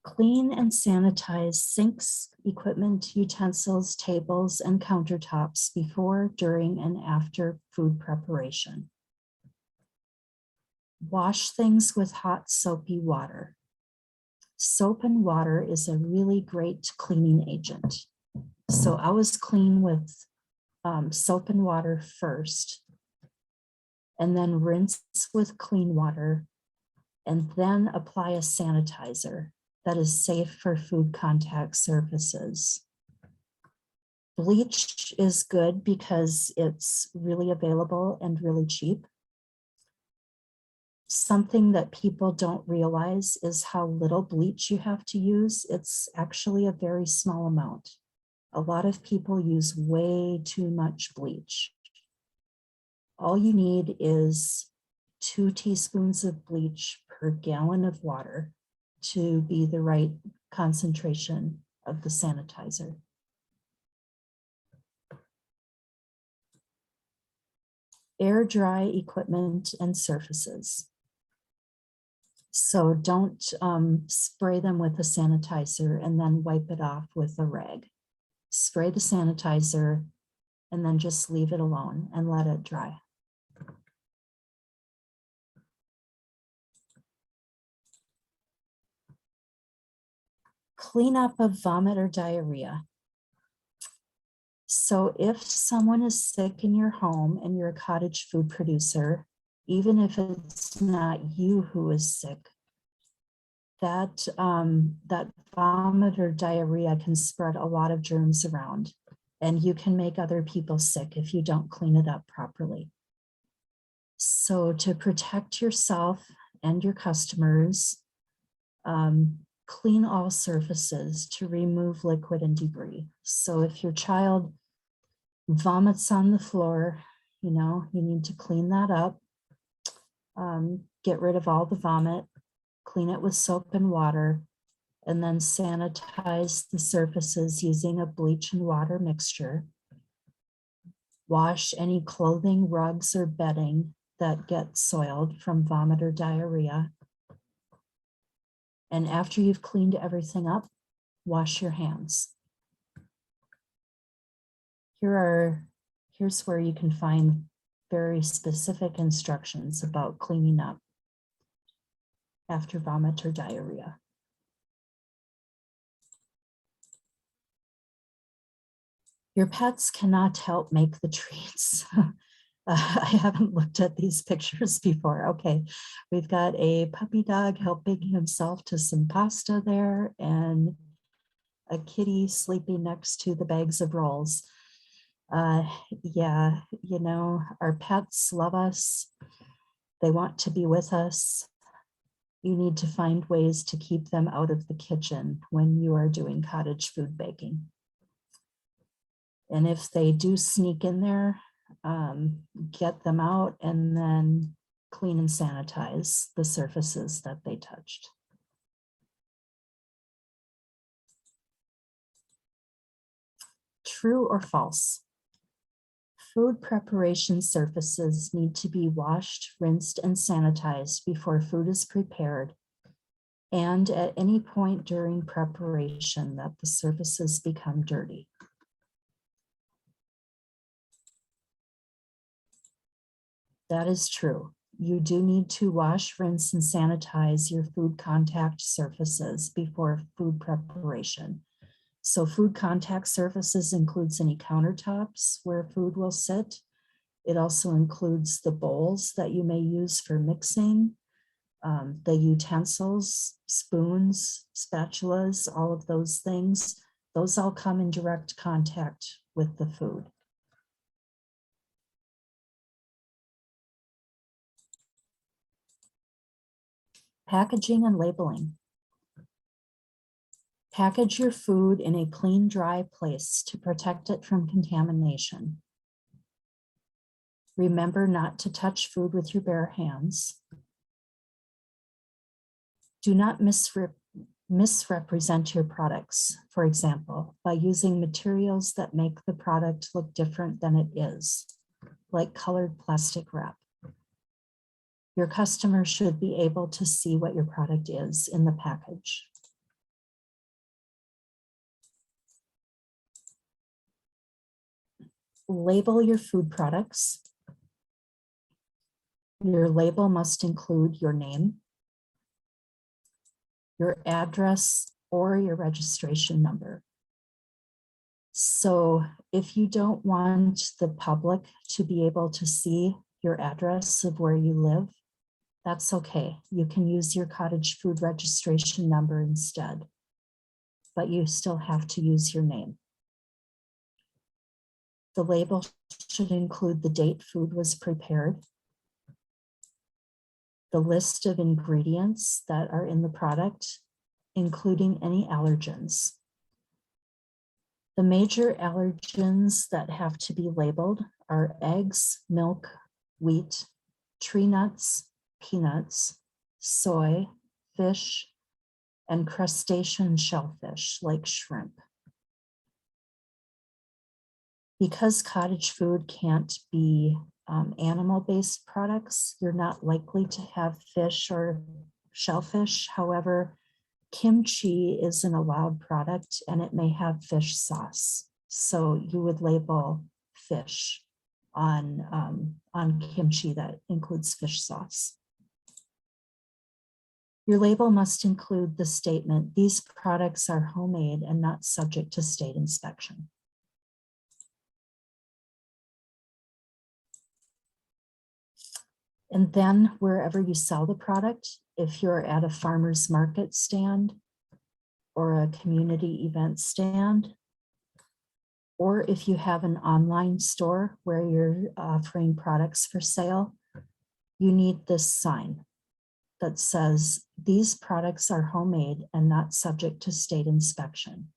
Clean and sanitize sinks, equipment, utensils, tables, and countertops before, during, and after food preparation. Wash things with hot soapy water. Soap and water is a really great cleaning agent. So I always clean with soap and water first, and then rinse with clean water, and then apply a sanitizer that is safe for food contact surfaces. Bleach is good because it's really available and really cheap. Something that people don't realize is how little bleach you have to use. It's actually a very small amount. A lot of people use way too much bleach. All you need is 2 teaspoons of bleach per gallon of water to be the right concentration of the sanitizer. Air dry equipment and surfaces. So don't spray them with a sanitizer and then wipe it off with a rag. Spray the sanitizer and then just leave it alone and let it dry. Cleanup of vomit or diarrhea. So if someone is sick in your home and you're a cottage food producer, even if it's not you who is sick, that vomit or diarrhea can spread a lot of germs around, and you can make other people sick if you don't clean it up properly. So to protect yourself and your customers, clean all surfaces to remove liquid and debris. So if your child vomits on the floor, you need to clean that up. Get rid of all the vomit, clean it with soap and water, and then sanitize the surfaces using a bleach and water mixture. Wash any clothing, rugs, or bedding that get soiled from vomit or diarrhea. And after you've cleaned everything up, wash your hands. Here's where you can find very specific instructions about cleaning up after vomit or diarrhea. Your pets cannot help make the treats. I haven't looked at these pictures before. Okay, we've got a puppy dog helping himself to some pasta there, and a kitty sleeping next to the bags of rolls. Yeah, our pets love us. They want to be with us. You need to find ways to keep them out of the kitchen when you are doing cottage food baking. And if they do sneak in there, get them out and then clean and sanitize the surfaces that they touched. True or false? Food preparation surfaces need to be washed, rinsed, and sanitized before food is prepared, and at any point during preparation that the surfaces become dirty. That is true. You do need to wash, rinse, and sanitize your food contact surfaces before food preparation. So food contact surfaces includes any countertops where food will sit. It also includes the bowls that you may use for mixing, the utensils, spoons, spatulas, all of those things. Those all come in direct contact with the food. Packaging and labeling. Package your food in a clean, dry place to protect it from contamination. Remember not to touch food with your bare hands. Do not misrepresent your products, for example, by using materials that make the product look different than it is, like colored plastic wrap. Your customer should be able to see what your product is in the package. Label your food products. Your label must include your name, your address, or your registration number. So if you don't want the public to be able to see your address of where you live, that's okay. You can use your cottage food registration number instead, but you still have to use your name. The label should include the date food was prepared, the list of ingredients that are in the product, including any allergens. The major allergens that have to be labeled are eggs, milk, wheat, tree nuts, peanuts, soy, fish, and crustacean shellfish like shrimp. Because cottage food can't be animal-based products, you're not likely to have fish or shellfish. However, kimchi is an allowed product and it may have fish sauce. So you would label fish on kimchi that includes fish sauce. Your label must include the statement, these products are homemade and not subject to state inspection. And then wherever you sell the product, if you're at a farmer's market stand or a community event stand, or if you have an online store where you're offering products for sale, you need this sign that says, these products are homemade and not subject to state inspection.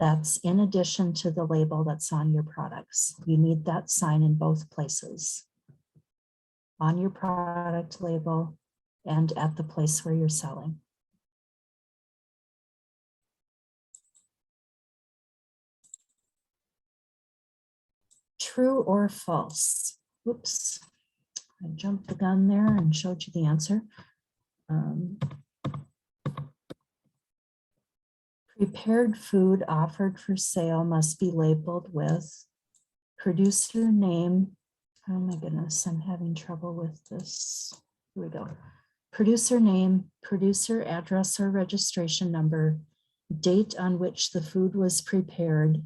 That's in addition to the label that's on your products. You need that sign in both places, on your product label and at the place where you're selling. True or false? Whoops, I jumped the gun there and showed you the answer. Prepared food offered for sale must be labeled with producer name. Oh my goodness, I'm having trouble with this. Here we go. Producer name, producer address or registration number, date on which the food was prepared,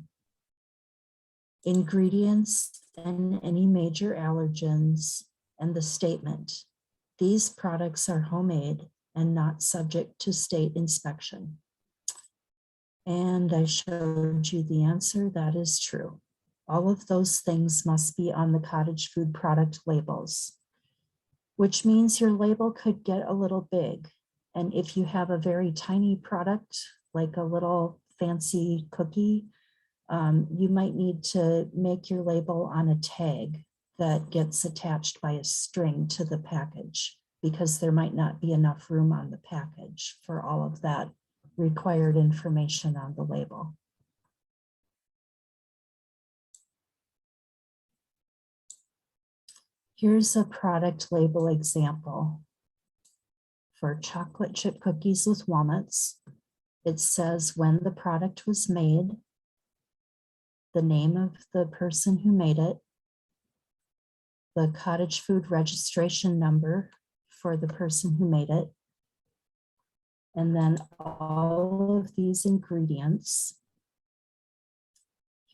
ingredients and any major allergens, and the statement. These products are homemade and not subject to state inspection. And I showed you the answer, that is true. All of those things must be on the cottage food product labels, which means your label could get a little big. And if you have a very tiny product, like a little fancy cookie, you might need to make your label on a tag that gets attached by a string to the package, because there might not be enough room on the package for all of that required information on the label. Here's a product label example for chocolate chip cookies with walnuts. It says when the product was made, the name of the person who made it, the cottage food registration number for the person who made it, and then all of these ingredients.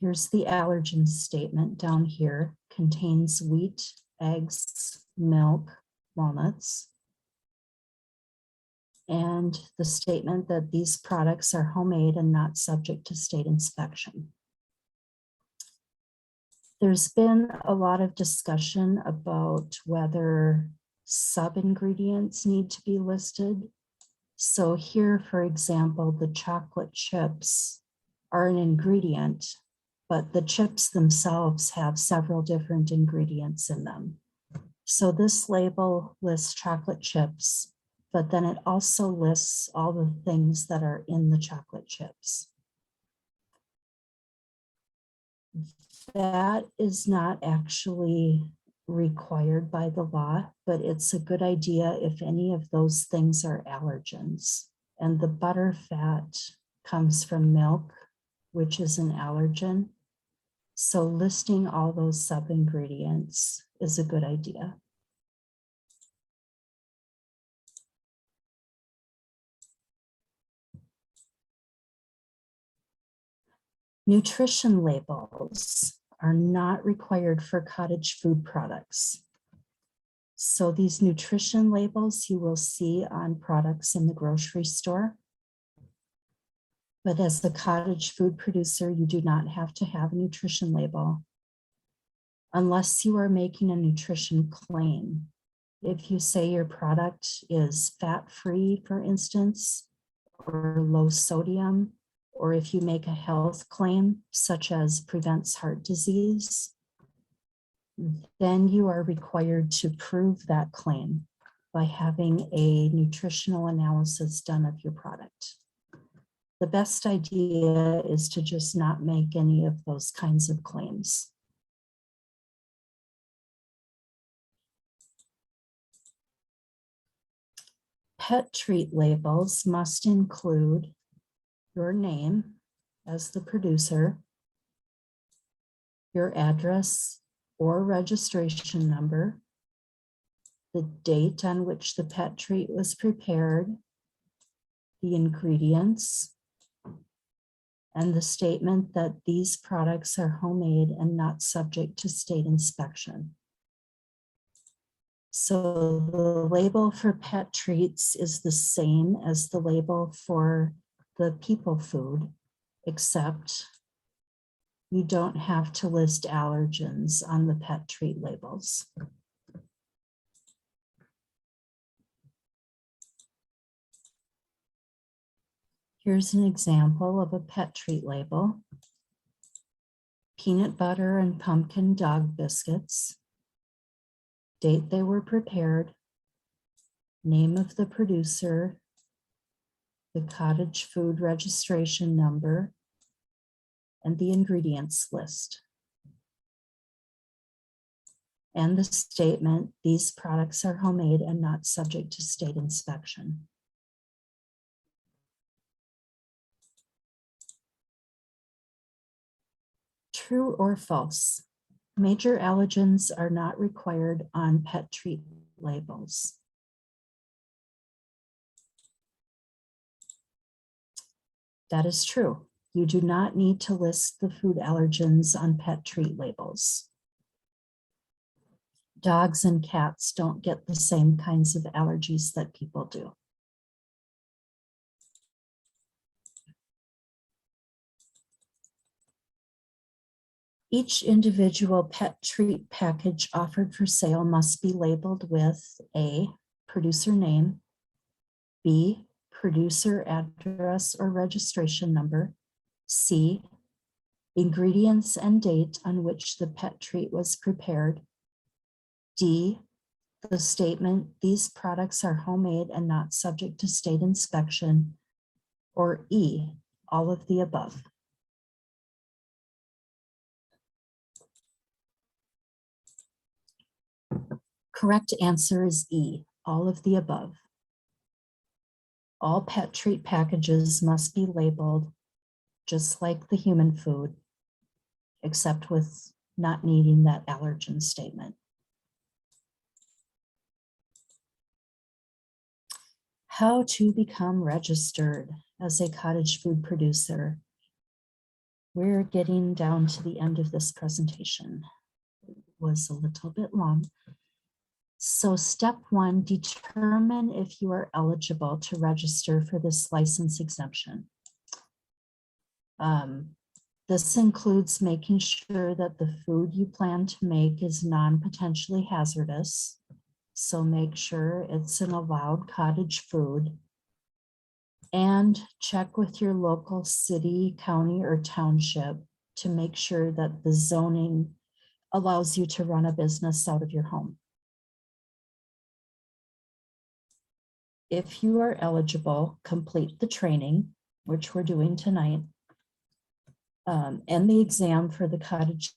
Here's the allergen statement down here, contains wheat, eggs, milk, walnuts, and the statement that these products are homemade and not subject to state inspection. There's been a lot of discussion about whether sub-ingredients need to be listed. So here, for example, the chocolate chips are an ingredient, but the chips themselves have several different ingredients in them. So this label lists chocolate chips, but then it also lists all the things that are in the chocolate chips. That is not actually required by the law, but it's a good idea if any of those things are allergens. And the butter fat comes from milk, which is an allergen. So listing all those sub-ingredients is a good idea. Nutrition labels are not required for cottage food products. So these nutrition labels you will see on products in the grocery store. But as the cottage food producer, you do not have to have a nutrition label unless you are making a nutrition claim. If you say your product is fat-free, for instance, or low sodium, or if you make a health claim, such as prevents heart disease, then you are required to prove that claim by having a nutritional analysis done of your product. The best idea is to just not make any of those kinds of claims. Pet treat labels must include your name as the producer, your address or registration number, the date on which the pet treat was prepared, the ingredients, and the statement that these products are homemade and not subject to state inspection. So the label for pet treats is the same as the label for the people food, except you don't have to list allergens on the pet treat labels. Here's an example of a pet treat label. Peanut butter and pumpkin dog biscuits. Date they were prepared. Name of the producer. The cottage food registration number. And the ingredients list. And the statement, these products are homemade and not subject to state inspection. True or false? Major allergens are not required on pet treat labels. That is true. You do not need to list the food allergens on pet treat labels. Dogs and cats don't get the same kinds of allergies that people do. Each individual pet treat package offered for sale must be labeled with A, producer name, B, producer address or registration number, C, ingredients and date on which the pet treat was prepared, D, the statement, these products are homemade and not subject to state inspection, or E, all of the above. Correct answer is E, all of the above. All pet treat packages must be labeled just like the human food, except with not needing that allergen statement. How to become registered as a cottage food producer. We're getting down to the end of this presentation. It was a little bit long. So step one, determine if you are eligible to register for this license exemption. This includes making sure that the food you plan to make is non-potentially hazardous. So make sure it's an allowed cottage food. And check with your local city, county, or township to make sure that the zoning allows you to run a business out of your home. If you are eligible, complete the training, which we're doing tonight, and the exam for the cottage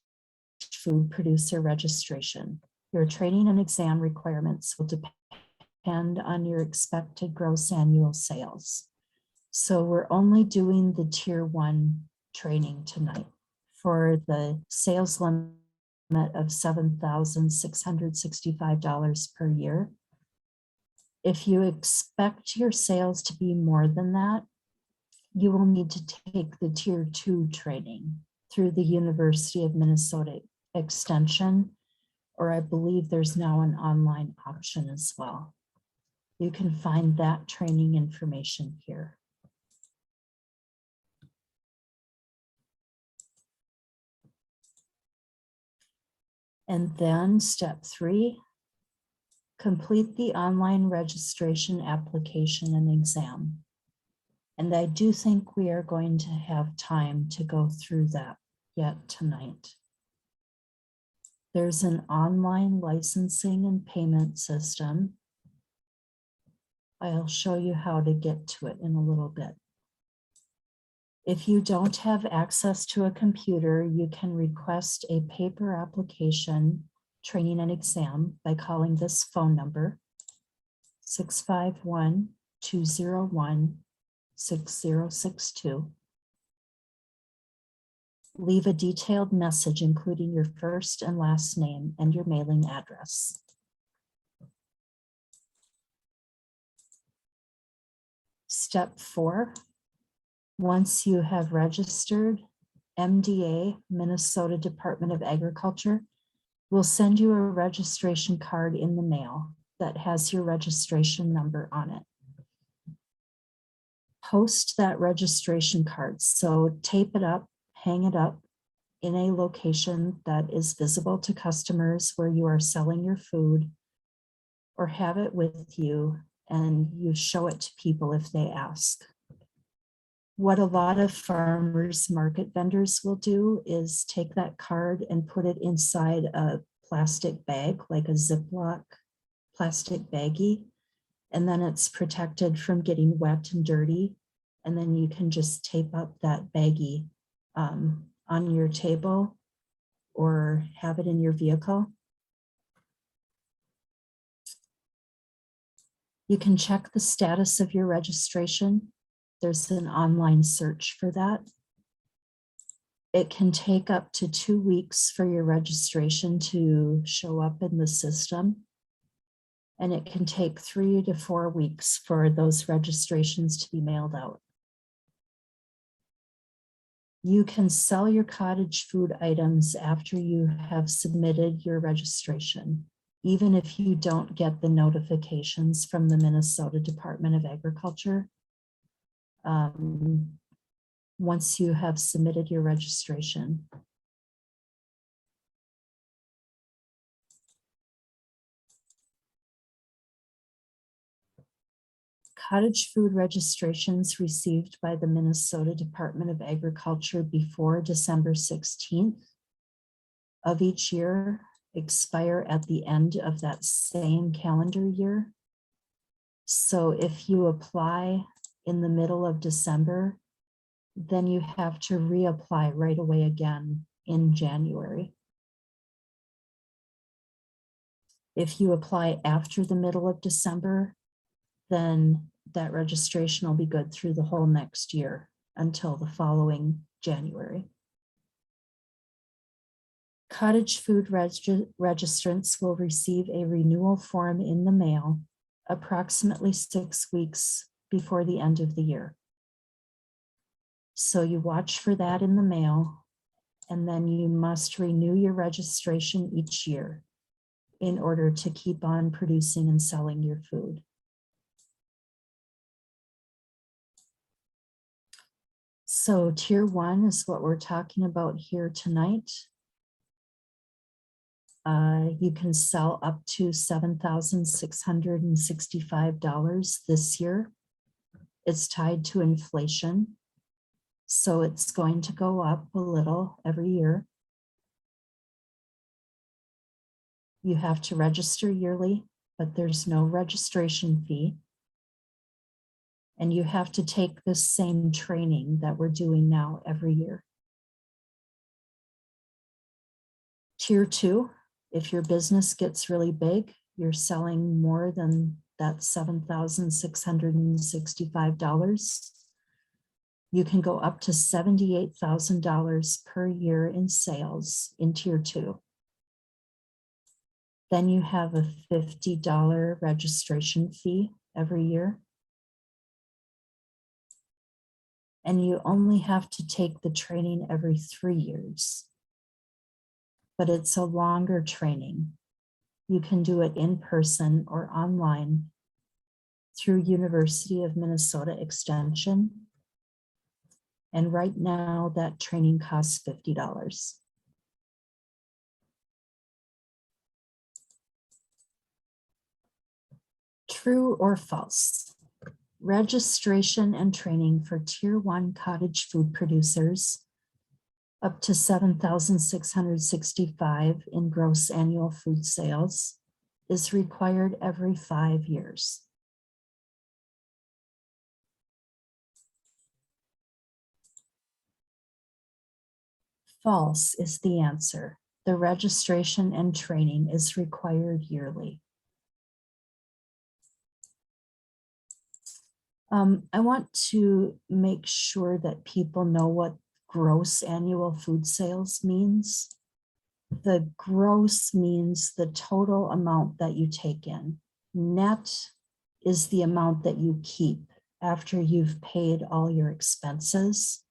food producer registration. Your training and exam requirements will depend on your expected gross annual sales. So we're only doing the tier 1 training tonight for the sales limit of $7,665 per year. If you expect your sales to be more than that, you will need to take the tier 2 training through the University of Minnesota Extension, or I believe there's now an online option as well. You can find that training information here. And then step 3, complete the online registration application and exam. And I do think we are going to have time to go through that yet tonight. There's an online licensing and payment system. I'll show you how to get to it in a little bit. If you don't have access to a computer, you can request a paper application, training and exam by calling this phone number, 651-201-6062. Leave a detailed message including your first and last name and your mailing address. Step 4, once you have registered, MDA, Minnesota Department of Agriculture, will send you a registration card in the mail that has your registration number on it. Post that registration card, so tape it up, hang it up in a location that is visible to customers where you are selling your food, or have it with you and you show it to people if they ask. What a lot of farmers market vendors will do is take that card and put it inside a plastic bag, like a Ziploc plastic baggie, and then it's protected from getting wet and dirty. And then you can just tape up that baggie on your table or have it in your vehicle. You can check the status of your registration. There's an online search for that. It can take up to 2 weeks for your registration to show up in the system. And it can take 3 to 4 weeks for those registrations to be mailed out. You can sell your cottage food items after you have submitted your registration, even if you don't get the notifications from the Minnesota Department of Agriculture. Once you have submitted your registration. Cottage food registrations received by the Minnesota Department of Agriculture before December 16th of each year expire at the end of that same calendar year. So if you apply in the middle of December, then you have to reapply right away again in January. If you apply after the middle of December, then that registration will be good through the whole next year until the following January. Cottage food registrants will receive a renewal form in the mail approximately 6 weeks before the end of the year. So you watch for that in the mail, and then you must renew your registration each year in order to keep on producing and selling your food. So tier 1 is what we're talking about here tonight. You can sell up to $7,665 this year. It's tied to inflation. So it's going to go up a little every year. You have to register yearly, but there's no registration fee. And you have to take the same training that we're doing now every year. Tier 2, if your business gets really big, you're selling more than that $7,665, you can go up to $78,000 per year in sales in Tier 2. Then you have a $50 registration fee every year. And you only have to take the training every 3 years. But it's a longer training. You can do it in person or online through University of Minnesota Extension. And right now that training costs $50. True or false? Registration and training for Tier 1 cottage food producers up to $7,665 in gross annual food sales is required every 5 years. False is the answer. The registration and training is required yearly. I want to make sure that people know what gross annual food sales means. The gross means the total amount that you take in. Net is the amount that you keep after you've paid all your expenses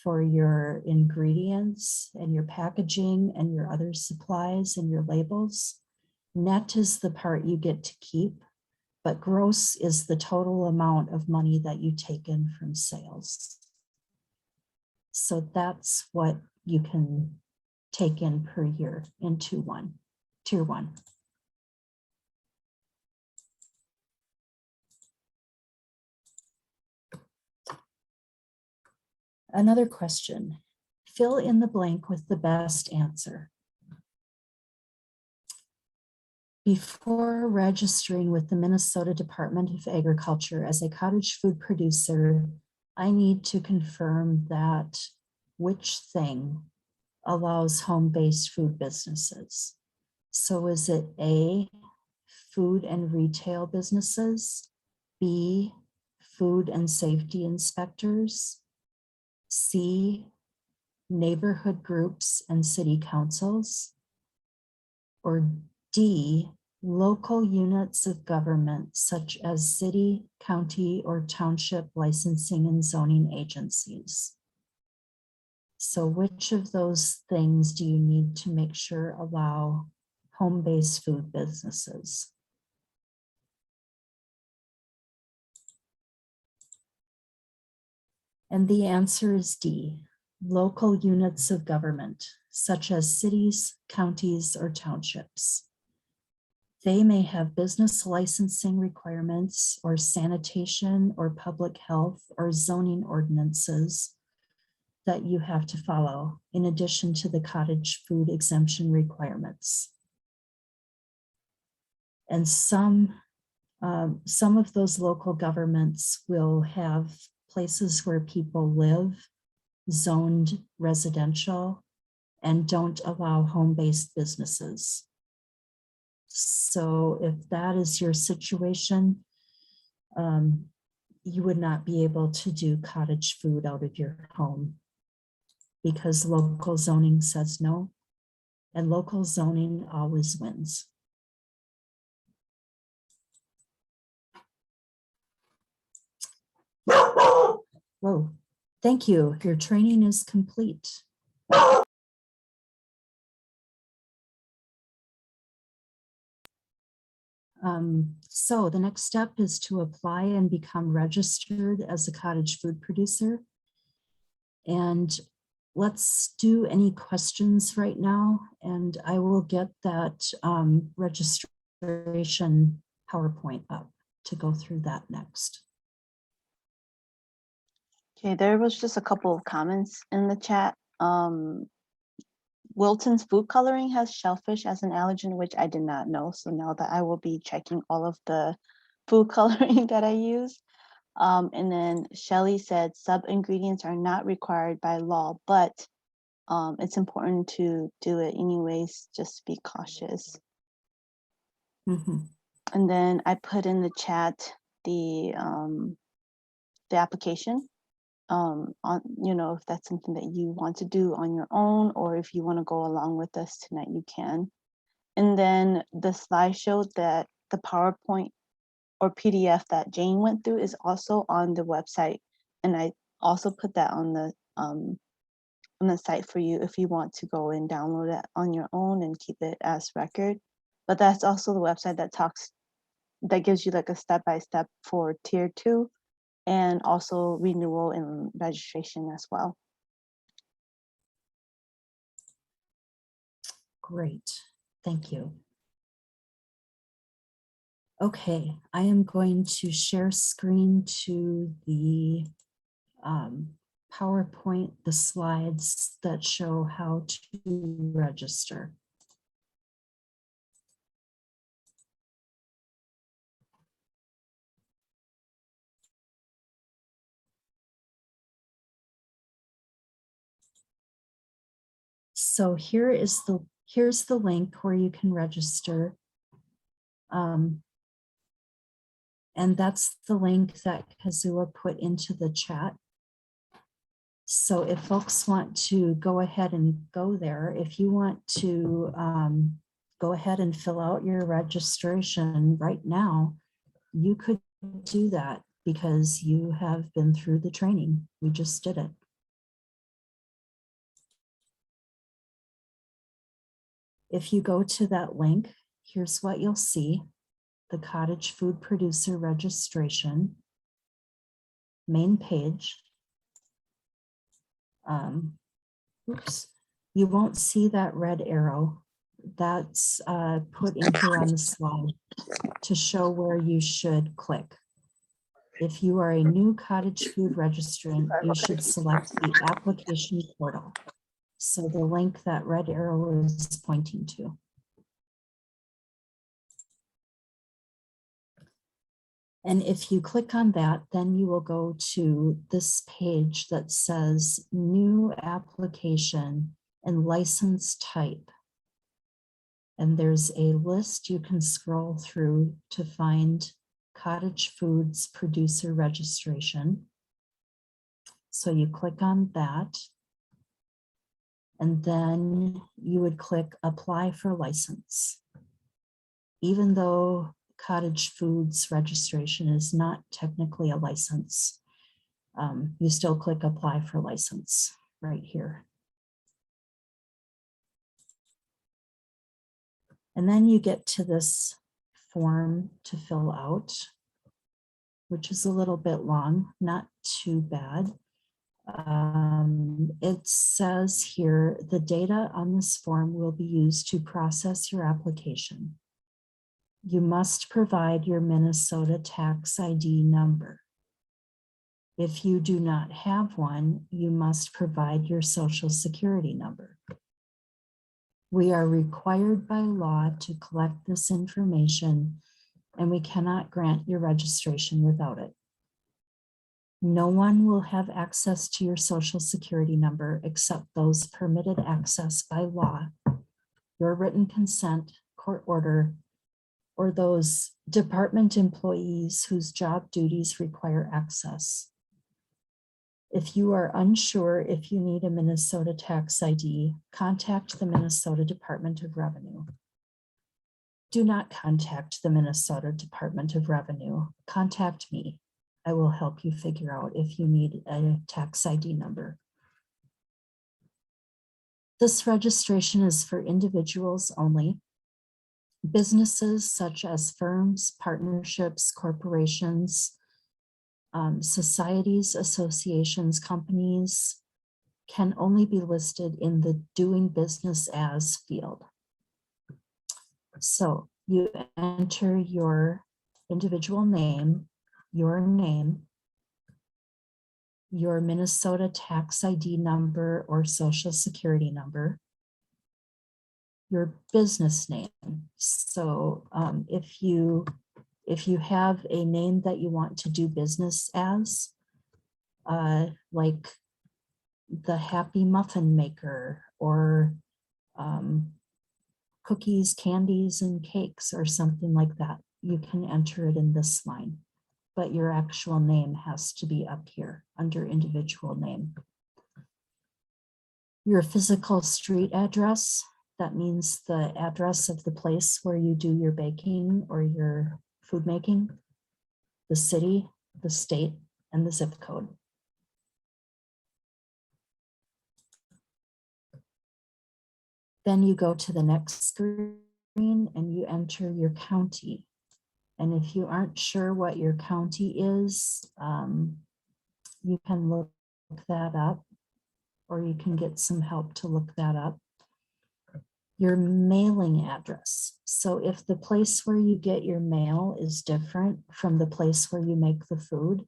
for your ingredients and your packaging and your other supplies and your labels. Net is the part you get to keep, but gross is the total amount of money that you take in from sales. So that's what you can take in per year in Tier 1. Another question. Fill in the blank with the best answer. Before registering with the Minnesota Department of Agriculture as a cottage food producer, I need to confirm that which thing allows home-based food businesses. So is it A, food and retail businesses, B, food and safety inspectors, C, neighborhood groups and city councils, or D, local units of government such as city, county, or township licensing and zoning agencies? So which of those things do you need to make sure allow home-based food businesses? And the answer is D, local units of government, such as cities, counties, or townships. They may have business licensing requirements or sanitation or public health or zoning ordinances that you have to follow, in addition to the cottage food exemption requirements. And some of those local governments will have places where people live, zoned residential, and don't allow home-based businesses. So if that is your situation, you would not be able to do cottage food out of your home because local zoning says no, and local zoning always wins. Whoa, thank you. Your training is complete. So the next step is to apply and become registered as a cottage food producer. And let's do any questions right now, and I will get that registration PowerPoint up to go through that next. Okay, there was just a couple of comments in the chat. Wilton's food coloring has shellfish as an allergen, which I did not know. So now that I will be checking all of the food coloring that I use. And then Shelly said sub-ingredients are not required by law, but it's important to do it anyways, just be cautious. Mhm. And then I put in the chat the application on, you know, if that's something that you want to do on your own, or if you want to go along with us tonight, you can. And then the slideshow that the PowerPoint or PDF that Jane went through is also on the website. And I also put that on the site for you if you want to go and download it on your own and keep it as record. But that's also the website that gives you like a step-by-step for tier 2 and also renewal and registration as well. Great, thank you. Okay, I am going to share screen to the PowerPoint, the slides that show how to register. So here's the link where you can register. And that's the link that Kazua put into the chat. So if folks want to go ahead and go there, if you want to go ahead and fill out your registration right now, you could do that because you have been through the training. We just did it. If you go to that link, here's what you'll see. The cottage food producer registration, main page. Oops, you won't see that red arrow. That's put in here on the slide to show where you should click. If you are a new cottage food registrant, you should select the application portal. So the link that red arrow is pointing to. And if you click on that, then you will go to this page that says new application and license type. And there's a list you can scroll through to find cottage foods producer registration. So you click on that. And then you would click apply for license. Even though cottage foods registration is not technically a license, you still click apply for license right here. And then you get to this form to fill out, which is a little bit long, not too bad. It says here, the data on this form will be used to process your application. You must provide your Minnesota tax ID number. If you do not have one, you must provide your social security number. We are required by law to collect this information, and we cannot grant your registration without it. No one will have access to your social security number except those permitted access by law, your written consent, court order, or those department employees whose job duties require access. If you are unsure if you need a Minnesota tax ID, contact the Minnesota Department of Revenue. Do not contact the Minnesota Department of Revenue. Contact me. I will help you figure out if you need a tax ID number. This registration is for individuals only. Businesses such as firms, partnerships, corporations, societies, associations, companies can only be listed in the doing business as field. So you enter your individual name, your name, your Minnesota tax ID number or social security number, your business name. So if you have a name that you want to do business as, like the Happy Muffin Maker or cookies, candies, and cakes or something like that, you can enter it in this line, but your actual name has to be up here under individual name. Your physical street address, that means the address of the place where you do your baking or your food making, the city, the state, and the zip code. Then you go to the next screen and you enter your county. And if you aren't sure what your county is, you can look that up, or you can get some help to look that up. Your mailing address. So if the place where you get your mail is different from the place where you make the food,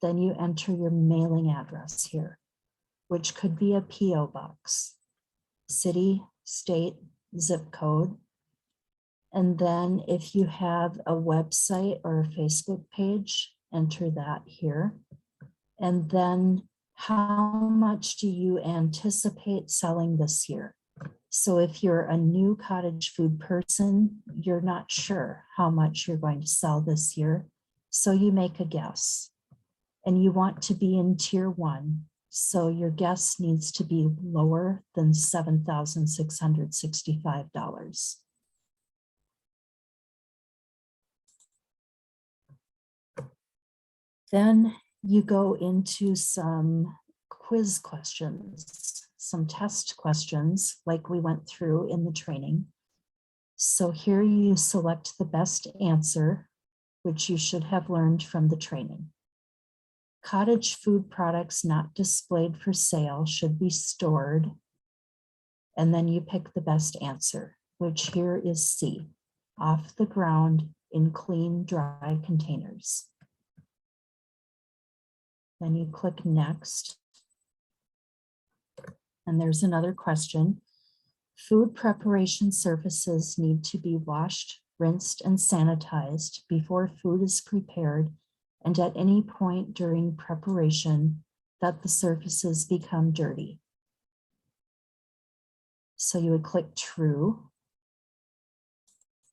then you enter your mailing address here, which could be a PO box, city, state, zip code. And then if you have a website or a Facebook page, enter that here. And then how much do you anticipate selling this year? So if you're a new cottage food person, you're not sure how much you're going to sell this year. So you make a guess and you want to be in tier 1. So your guess needs to be lower than $7,665. Then you go into some quiz questions, some test questions like we went through in the training. So here you select the best answer, which you should have learned from the training. Cottage food products not displayed for sale should be stored. And then you pick the best answer, which here is C, off the ground in clean, dry containers. Then you click next. And there's another question. Food preparation surfaces need to be washed, rinsed, and sanitized before food is prepared and at any point during preparation that the surfaces become dirty. So you would click true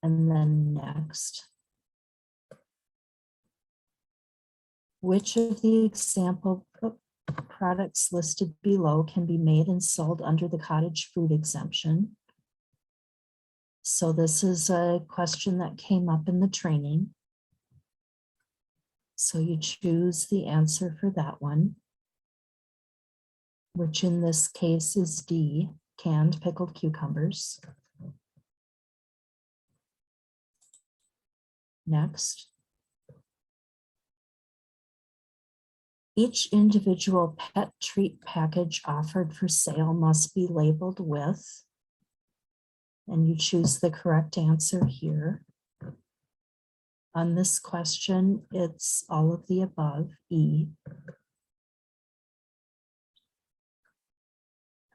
and then next. Which of the example products listed below can be made and sold under the cottage food exemption? So this is a question that came up in the training. So you choose the answer for that one, which in this case is D, canned pickled cucumbers. Next. Each individual pet treat package offered for sale must be labeled with, and you choose the correct answer here. On this question, it's all of the above, E.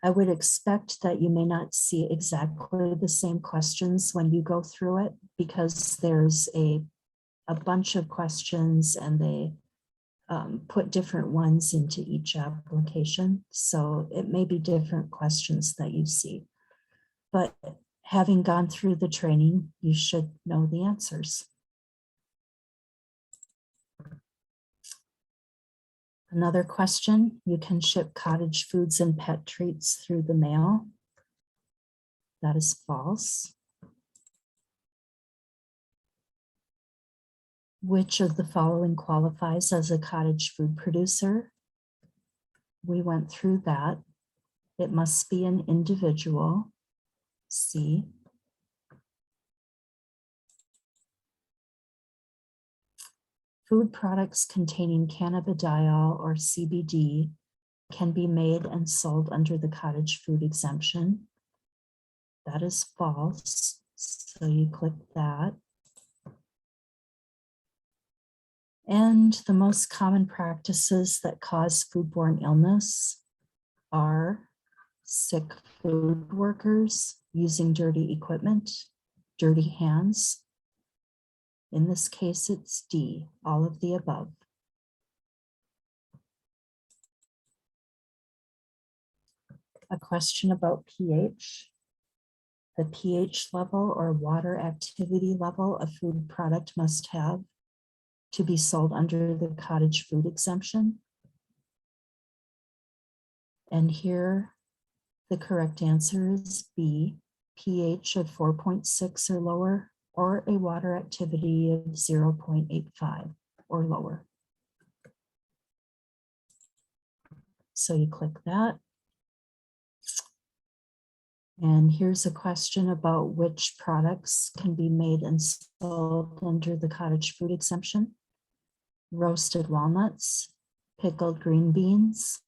I would expect that you may not see exactly the same questions when you go through it because there's a bunch of questions and they put different ones into each application. So it may be different questions that you see. But having gone through the training, you should know the answers. Another question, you can ship cottage foods and pet treats through the mail. That is false. Which of the following qualifies as a cottage food producer? We went through that. It must be an individual, C. Food products containing cannabidiol or CBD can be made and sold under the cottage food exemption. That is false, so you click that. And the most common practices that cause foodborne illness are sick food workers using dirty equipment, dirty hands. In this case, it's D, all of the above. A question about pH. The pH level or water activity level a food product must have to be sold under the cottage food exemption. And here, the correct answer is B, pH of 4.6 or lower, or a water activity of 0.85 or lower. So you click that. And here's a question about which products can be made and sold under the cottage food exemption. Roasted walnuts, pickled green beans,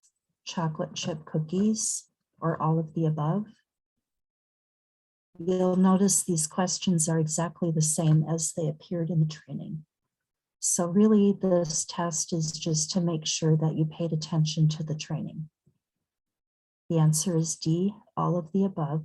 chocolate chip cookies, or all of the above. You'll notice these questions are exactly the same as they appeared in the training. So really this test is just to make sure that you paid attention to the training. The answer is D, all of the above.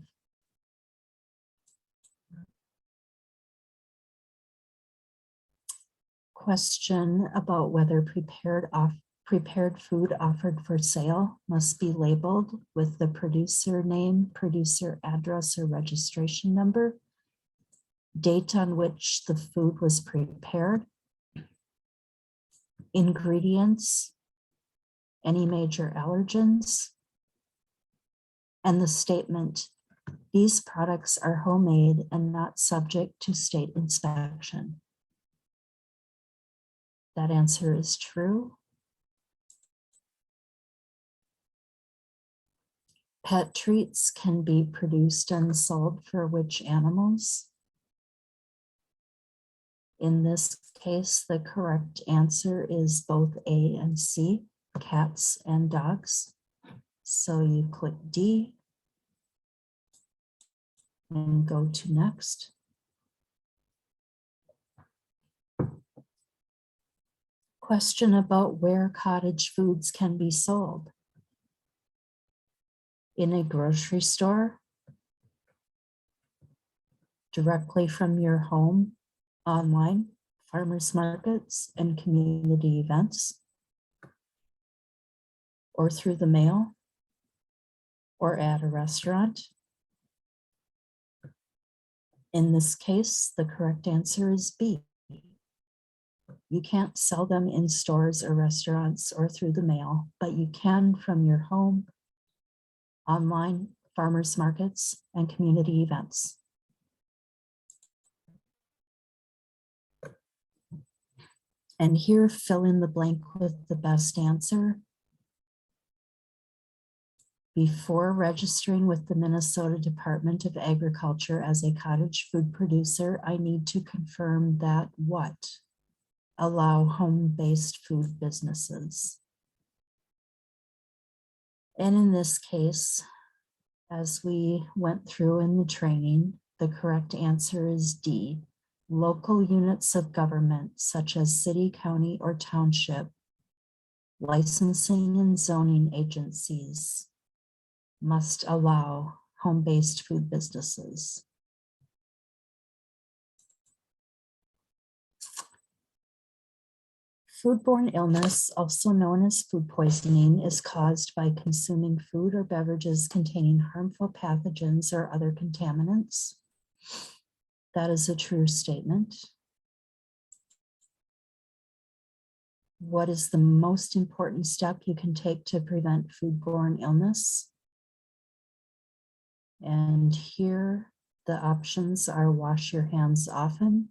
Question about whether prepared food offered for sale must be labeled with the producer name, producer address or registration number, date on which the food was prepared, ingredients, any major allergens, and the statement, these products are homemade and not subject to state inspection. That answer is true. Pet treats can be produced and sold for which animals? In this case, the correct answer is both A and C, cats and dogs. So you click D and go to next. Question about where cottage foods can be sold. In a grocery store, directly from your home, online, farmers markets, and community events, or through the mail, or at a restaurant. In this case, the correct answer is B. You can't sell them in stores or restaurants or through the mail, but you can from your home, online, farmers markets, and community events. And here, fill in the blank with the best answer. Before registering with the Minnesota Department of Agriculture as a cottage food producer, I need to confirm that what? Allow home-based food businesses. And in this case, as we went through in the training, the correct answer is D. Local units of government, such as city, county, or township, licensing and zoning agencies must allow home-based food businesses. Foodborne illness, also known as food poisoning, is caused by consuming food or beverages containing harmful pathogens or other contaminants. That is a true statement. What is the most important step you can take to prevent foodborne illness? And here the options are: wash your hands often,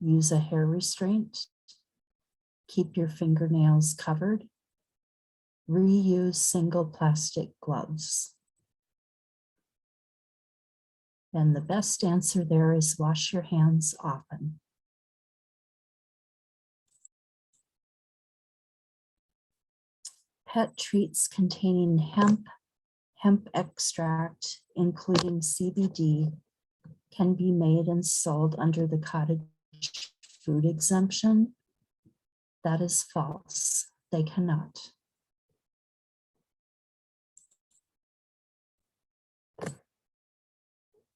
use a hair restraint, keep your fingernails covered, reuse single plastic gloves. And the best answer there is wash your hands often. Pet treats containing hemp extract, including CBD, can be made and sold under the cottage food exemption. That is false. They cannot.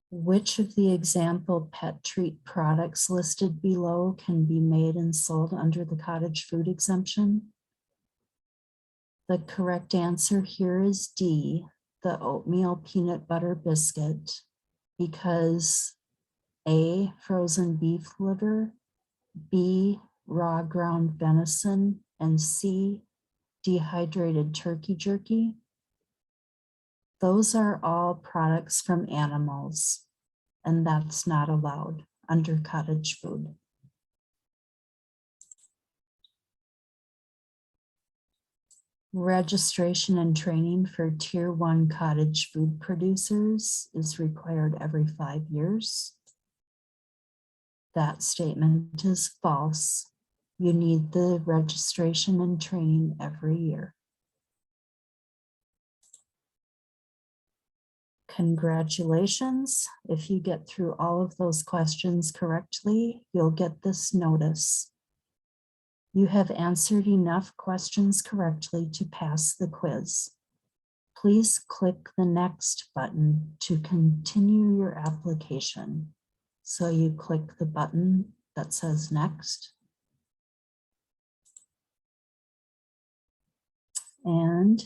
Which of the example pet treat products listed below can be made and sold under the cottage food exemption? The correct answer here is D, the oatmeal peanut butter biscuit, because A, frozen beef liver, B, raw ground venison, and C, dehydrated turkey jerky. Those are all products from animals, and that's not allowed under cottage food. Registration and training for Tier 1 cottage food producers is required every 5 years. That statement is false. You need the registration and training every year. Congratulations. If you get through all of those questions correctly, you'll get this notice. You have answered enough questions correctly to pass the quiz. Please click the next button to continue your application. So you click the button that says next. And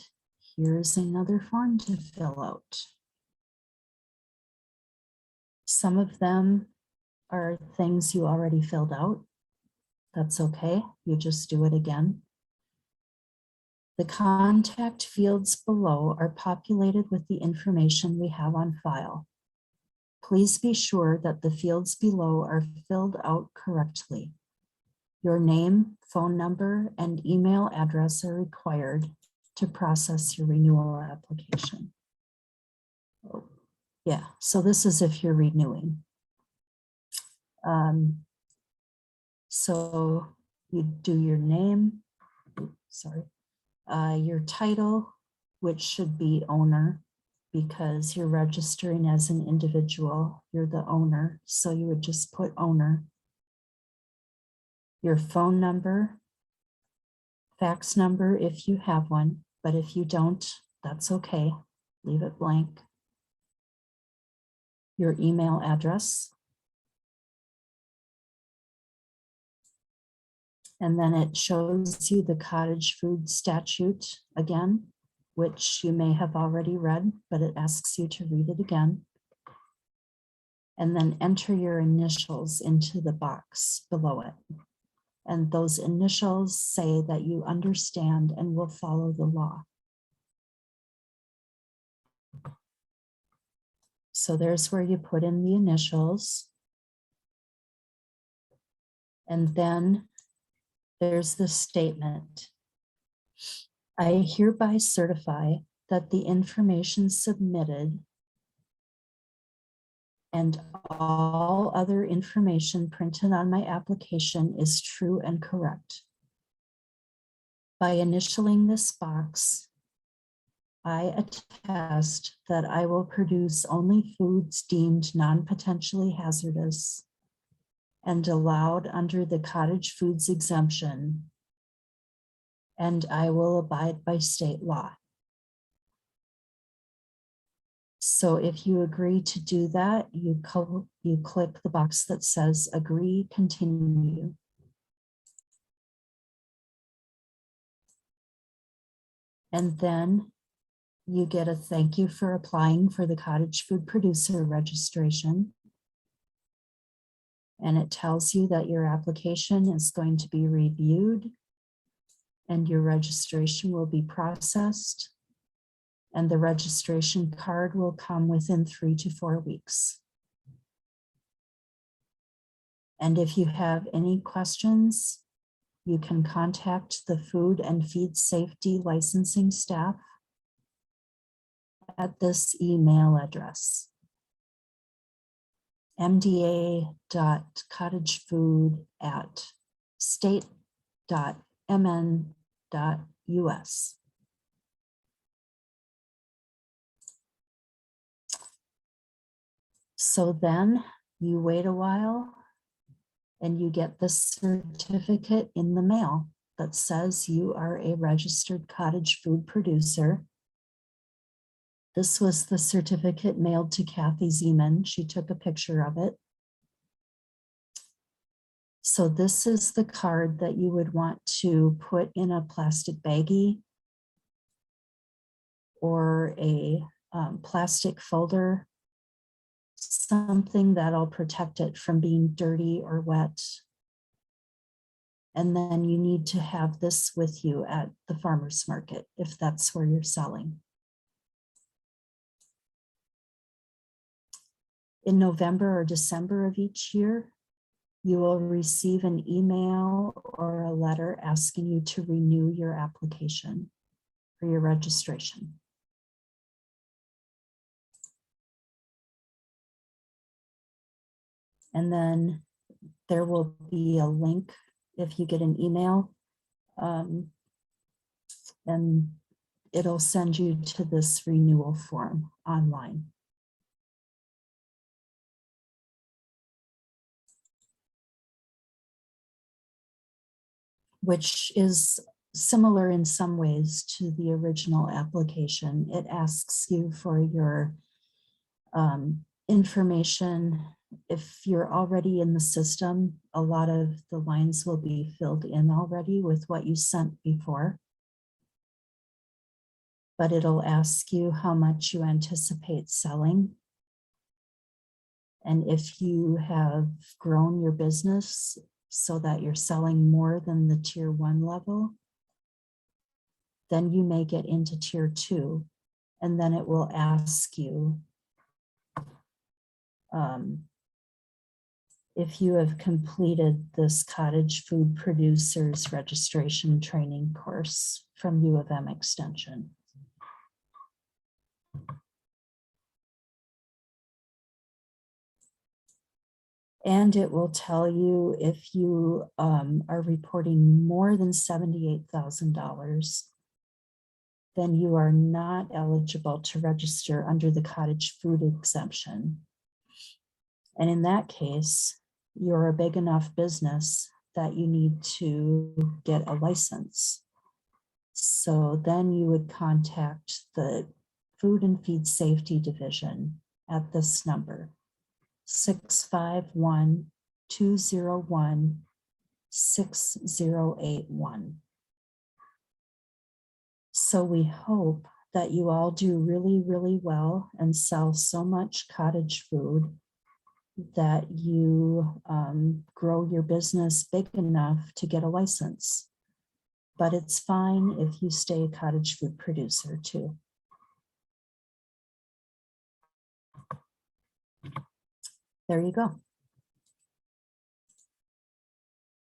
here's another form to fill out. Some of them are things you already filled out. That's okay, you just do it again. The contact fields below are populated with the information we have on file. Please be sure that the fields below are filled out correctly. Your name, phone number, and email address are required to process your renewal application. Yeah, so this is if you're renewing. So you do your name, your title, which should be owner, because you're registering as an individual, you're the owner, so you would just put owner. Your phone number, fax number if you have one, but if you don't, that's okay, leave it blank. Your email address. And then it shows you the cottage food statute again, which you may have already read, but it asks you to read it again. And then enter your initials into the box below it. And those initials say that you understand and will follow the law. So there's where you put in the initials. And then there's the statement. I hereby certify that the information submitted and all other information printed on my application is true and correct. By initialing this box, I attest that I will produce only foods deemed non-potentially hazardous and allowed under the cottage foods exemption, and I will abide by state law. So if you agree to do that, you click the box that says agree, continue. And then you get a thank you for applying for the cottage food producer registration. And it tells you that your application is going to be reviewed and your registration will be processed. And the registration card will come within 3 to 4 weeks. And if you have any questions, you can contact the Food and Feed Safety Licensing staff at this email address, mda.cottagefood@state.mn.us. So then you wait a while and you get the certificate in the mail that says you are a registered cottage food producer. This was the certificate mailed to Kathy Zeman. She took a picture of it. So this is the card that you would want to put in a plastic baggie or a plastic folder, something that'll protect it from being dirty or wet. And then you need to have this with you at the farmer's market if that's where you're selling. In November or December of each year, you will receive an email or a letter asking you to renew your application for your registration. And then there will be a link if you get an email, and it'll send you to this renewal form online. Which is similar in some ways to the original application. It asks you for your information. If you're already in the system, a lot of the lines will be filled in already with what you sent before. But it'll ask you how much you anticipate selling. And if you have grown your business so that you're selling more than the tier 1 level, then you may get into tier 2, and then it will ask you if you have completed this cottage food producers registration training course from U of M Extension. And it will tell you if you are reporting more than $78,000, then you are not eligible to register under the cottage food exemption. And in that case, you're a big enough business that you need to get a license. So then you would contact the Food and Feed Safety Division at this number, 651-201-6081. So we hope that you all do really, really well and sell so much cottage food that you grow your business big enough to get a license. But it's fine if you stay a cottage food producer too. There you go.